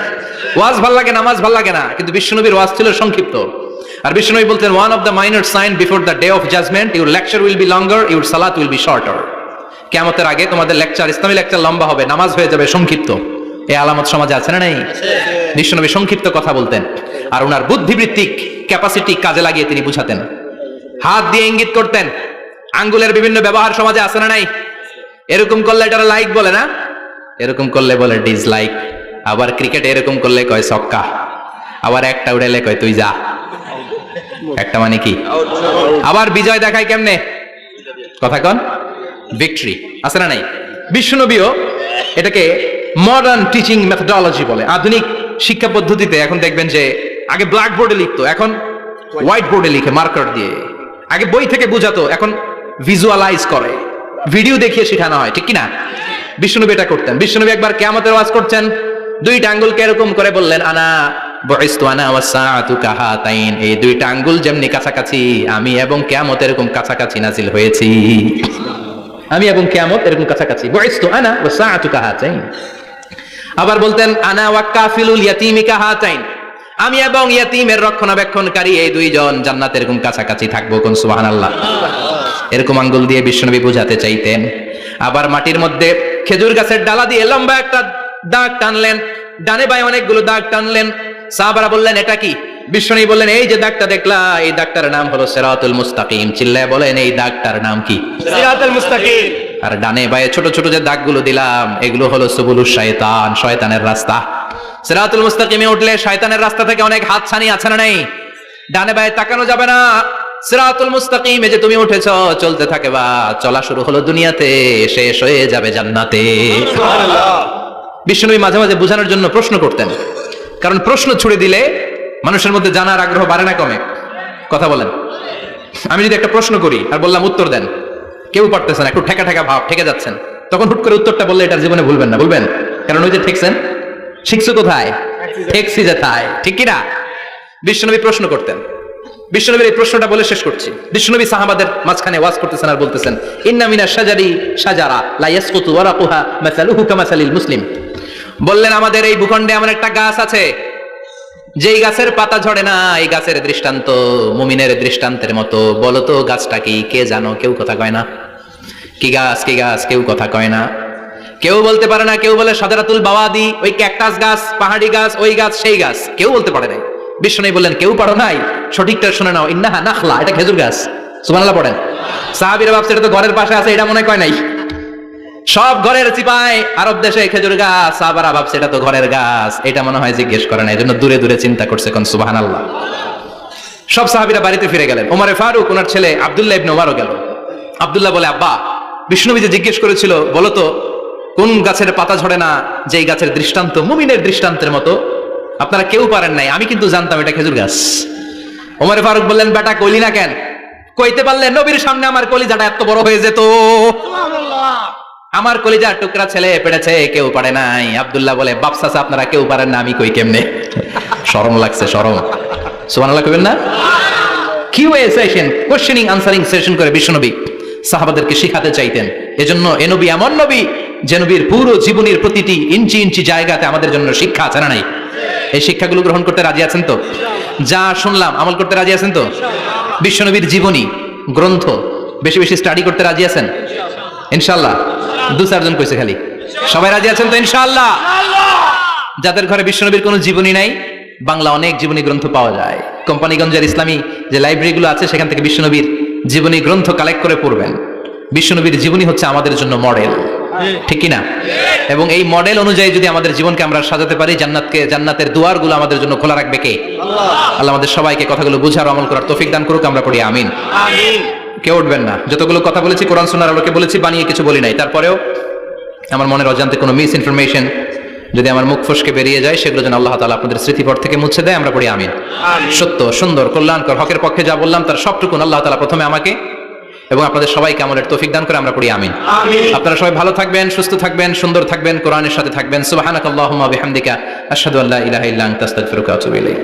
ওয়াজ ভাল লাগে, নামাজ ভাল লাগে না, কিন্তু বিশ্বনবীর ওয়াজ ছিল সংক্ষিপ্ত। আর বিশ্বনবী বলতেন, one of the minor sign before the day of judgement, your lecture will be longer, your সালাত উইল বি শর্টার। কিয়ামতের আগে তোমাদের লেকচার, ইসলামী লেকচার লম্বা হবে, নামাজ হয়ে যাবে সংক্ষিপ্ত। এই আলামত সমাজে আছে না নাই? বিশ্বনবী সংক্ষিপ্ত কথা বলতেন, আর ওনার বুদ্ধিবৃত্তিক ক্যাপাসিটি কাজে লাগিয়ে তিনি বুঝাতেন। হাত দিয়ে ইঙ্গিত করতেন, আঙ্গুলের বিভিন্ন ব্যবহার সমাজে আছে না নাই? এরকম করলে এটা লাইক বলে না, এরকম করলে বলে ডিসলাইক। আবার ক্রিকেটে এরকম করলে কয় ছক্কা, আবার একটা উড়াইলে কয় তুই যা। একটা মানে কি? আবার বিজয় দেখায় কেমনে? কথা কন, ভিক্টরি। আছে না নাই? বিশ্বনবীও এটাকে মডার্ন টিচিং মেথডোলজি বলে। আধুনিক শিক্ষা পদ্ধতিতে এখন দেখবেন যে আগে ব্ল্যাক বোর্ডে লিখতো, এখন হোয়াইট বোর্ডে লিখে মার্কার দিয়ে। আগে বই থেকে বুঝাতো, এখন ভিজুয়ালাইজ করে, ভিডিও দেখিয়ে শেখানো হয়। ঠিক কিনা? বিশ্বনবী এটা করতেন। বিশ্বনবী একবার কিয়ামতের ওয়াজ করছেন, দুইটা আঙ্গুলকে এরকম করে বললেন, আনা বুইসতু আনা ওয়াস সাআতু কাহাতাইন, এই দুইটা আঙ্গুল যেমনি কাছাকাছি, আমি এবং কিয়ামত এরকম কাছাকাছি নাজিল হয়েছি। আমি এবং কিয়ামত এরকম কাছাকাছি। বুইসতু আনা ওয়াস সাআতু কাহাতাইন। আবার বলতেন, আনা ওয়া কাফিলুল ইয়াতীমি কাহাতাইন, আমি এবং ইয়াতীমের রক্ষণাবেক্ষণকারী এই দুইজন জান্নাতে এরকম কাছাকাছি থাকবো। কোন সুবহানাল্লাহ। এরকম আঙ্গুল দিয়ে বিশ্বনবী বুঝাতে চাইতেন। আবার মাটির মধ্যে খেজুর গাছের ডালা দিয়ে লম্বা একটা দাগ টানলেন, ডানে বায়ে অনেকগুলো দাগ টানলেন। সাহাবারা বললেন, এটা কি? বিশ্বনবী বললেন, এই যে দাগটা দেখলা, এই দাগটার নাম হলো সিরাতুল মুস্তাকিম। চিল্লায় বলেন, এই দাগটার নাম কি? সিরাতুল মুস্তাকিম। আর ডানে বায়ে ছোট ছোট যে দাগগুলো দিলাম, এগুলো হলো সুবুলুশ শায়তান, শয়তানের রাস্তা। সিরাতুল মুস্তাকিমে উঠলে শয়তানের রাস্তা থেকে অনেক হাতছানি আছে না নাই? ডানে বায়ে তাকানো যাবে না। সিরাতুল মুস্তাকিমে যে তুমি উঠেছো, চলতে থাকে বা চলা শুরু হলো দুনিয়াতে, শেষ হয়ে যাবে জান্নাতে। সুবহানাল্লাহ। বিশ্বনবী মাঝে মাঝে বোঝানোর জন্য প্রশ্ন করতেন, কারণ প্রশ্ন ছুড়ে দিলে মানুষের মধ্যে জানার আগ্রহ বাড়ে না কমে? কথা বলেন। আমি যদি একটা প্রশ্ন করি আর বললাম উত্তর দেন, কেউ পারতেছেন, একটু ঠেকা ঠেকা ভাব, ঠেকে যাচ্ছেন, তখন হুট করে উত্তরটা বললে এটার জীবনে ভুলবেন না, বলবেন, কারণ ওই যে ঠেকছেন, শিখছো কোথায়? ঠেকছি যেথায়। ঠিক কিনা? বিশ্বনবী প্রশ্ন করতেন। বিশ্বনবীর এই প্রশ্নটা বলে শেষ করছি। বিশ্বনবী সাহাবাদের মাঝখানে ওয়াজ করতেছেন আর বলতেছেন, ইন্না মিনাশ শাজারি শাজারা লা ইয়াসকুতু ওয়ারাকুহা মাসালুহু কামাসালিল মুসলিম। বললেন, আমাদের এই ভূখণ্ডে এমন একটা গাছ আছে, যেই গাছের পাতা ঝরে না, এই গাছের দৃষ্টান্ত মুমিনের দৃষ্টান্তের মতো। বলো তো গাছটা কি? কে জানো? কেউ কথা কয় না। কি গাছ? কি গাছ? কেউ কথা কয় না, কেউ বলতে পারে না। কেউ বলে শাজারাতুল বাওয়াদি, ওই ক্যাকটাস গাছ, পাহাড়ি গাছ, ওই গাছ, সেই গাছ। কেউ বলতে পারে নাই। বিশ্বনবী বললেন, কেউ পারো নাই? সঠিকটা শুনে নাও, ইন্নাহা নাখলা, এটা খেজুর গাছ। সুবহানাল্লাহ পড়েন। সাহাবীরা ভাবছে এটা তো ঘরের পাশে আছে, এটা মনে কয় নাই। সব ঘরের চিপায় আরব দেশে খেজুর গাছ, সাহাবারা ভাবছে এটা তো ঘরের গাছ, এটা মনে হয় জিজ্ঞেস করে না, এজন্য দূরে দূরে চিন্তা করছে। কোন সুবহানাল্লাহ। সব সাহাবীরা বাড়িতে ফিরে গেলেন। ওমরে ফারুক, ওনার ছেলে আব্দুল্লাহ ইবনে ওমরও গেল। আব্দুল্লাহ বলে, আব্বা, বিশ্বনবী যে জিজ্ঞেস করেছিল, বলো তো কোন গাছের পাতা ঝরে না, যেই গাছের দৃষ্টান্ত মুমিনের দৃষ্টান্তের মতো, আপনারা কেউ পারেন নাই, আমি কিন্তু জানতাম এটা খেজুর গাছ। ওমরে ফারুক বললেন, বেটা কইলি না কেন? কইতে পারলে নবীর সামনে আমার কলিজাটা এত বড় হয়ে যেত। সুবহানাল্লাহ। আমার কলিজার টুকরা ছেলে পেড়েছে, কেউ পারে নাই। আব্দুল্লাহ বলে, বাপ চাচা আপনারা কেউ পারেন না, আমি কই কেমনে? শরম লাগছে, শরম। সুবহানাল্লাহ কইবেন না? QA session, questioning answering session করে বিশ্বনবী সাহাবাদেরকে শিখাতে চাইতেন। এজন্য এ নবী এমন নবী যে নবীর পুরো জীবনের প্রতিটি ইঞ্চি ইঞ্চি জায়গাতে আমাদের জন্য শিক্ষা আছে না নাই? এই শিক্ষাগুলো গ্রহণ করতে রাজি আছেন তো? যা শুনলাম আমল করতে রাজি আছেন তো? বিশ্বনবীর জীবনী গ্রন্থ বেশি বেশি স্টাডি করতে রাজি আছেন ইনশাআল্লাহ? 2-4 জন কইছে খালি। সবাই রাজি আছেন তো ইনশাআল্লাহ? যাদের ঘরে বিশ্বনবীর কোনো জীবনী নাই, বাংলা অনেক জীবনী গ্রন্থ পাওয়া যায়। কোম্পানিগঞ্জের ইসলামী যে লাইব্রেরিগুলো আছে সেখান থেকে বিশ্বনবীর জীবনী গ্রন্থ কালেক্ট করে পড়বেন। বিশ্বনবীর জীবনী হচ্ছে আমাদের জন্য মডেল, ঠিক কি না? এবং এই মডেল অনুযায়ী যদি আমাদের জীবনকে আমরা সাজাতে পারি, জান্নাতের দুয়ারগুলো আমাদের জন্য খোলা রাখবে কে? আল্লাহ আমাদের সবাইকে কথাগুলো বুঝার, আমল করার তৌফিক দান করুক। আমরা পড়ি আমিন। আমিন। কেউ উঠবেন না। যতগুলো কথা বলেছি কোরআন সুন্নাহর আলোকে বলেছি, বানিয়ে কিছু বলি নাই। তারপরেও আমার মনের অজান্তে কোনো মিস ইনফরমেশন যদি আমার মুখ ফসকে বেরিয়ে যায়, সেগুলো যেন আল্লাহ তাআলা আপনাদের স্মৃতিপট থেকে মুছে দেয়। আমরা পড়ি আমিন। সত্য, সুন্দর, কল্যাণকর, হকের পক্ষে যা বললাম তার সবটুকুন আল্লাহ তাআলা প্রথমে আমাকে এবং আপনাদের সবাইকে আমলের তৌফিক দান করে। আমরা পড়ি আমিন। আপনারা সবাই ভালো থাকবেন, সুস্থ থাকবেন, সুন্দর থাকবেন, কোরআনের সাথে থাকবেন। সুবহানাকাল্লাহুম্মা বিহামদিকা আশহাদু আল্লা ইলাহা ইল্লা আনতা আস্তাগফিরুকা ওয়া আতুবু ইলাইক।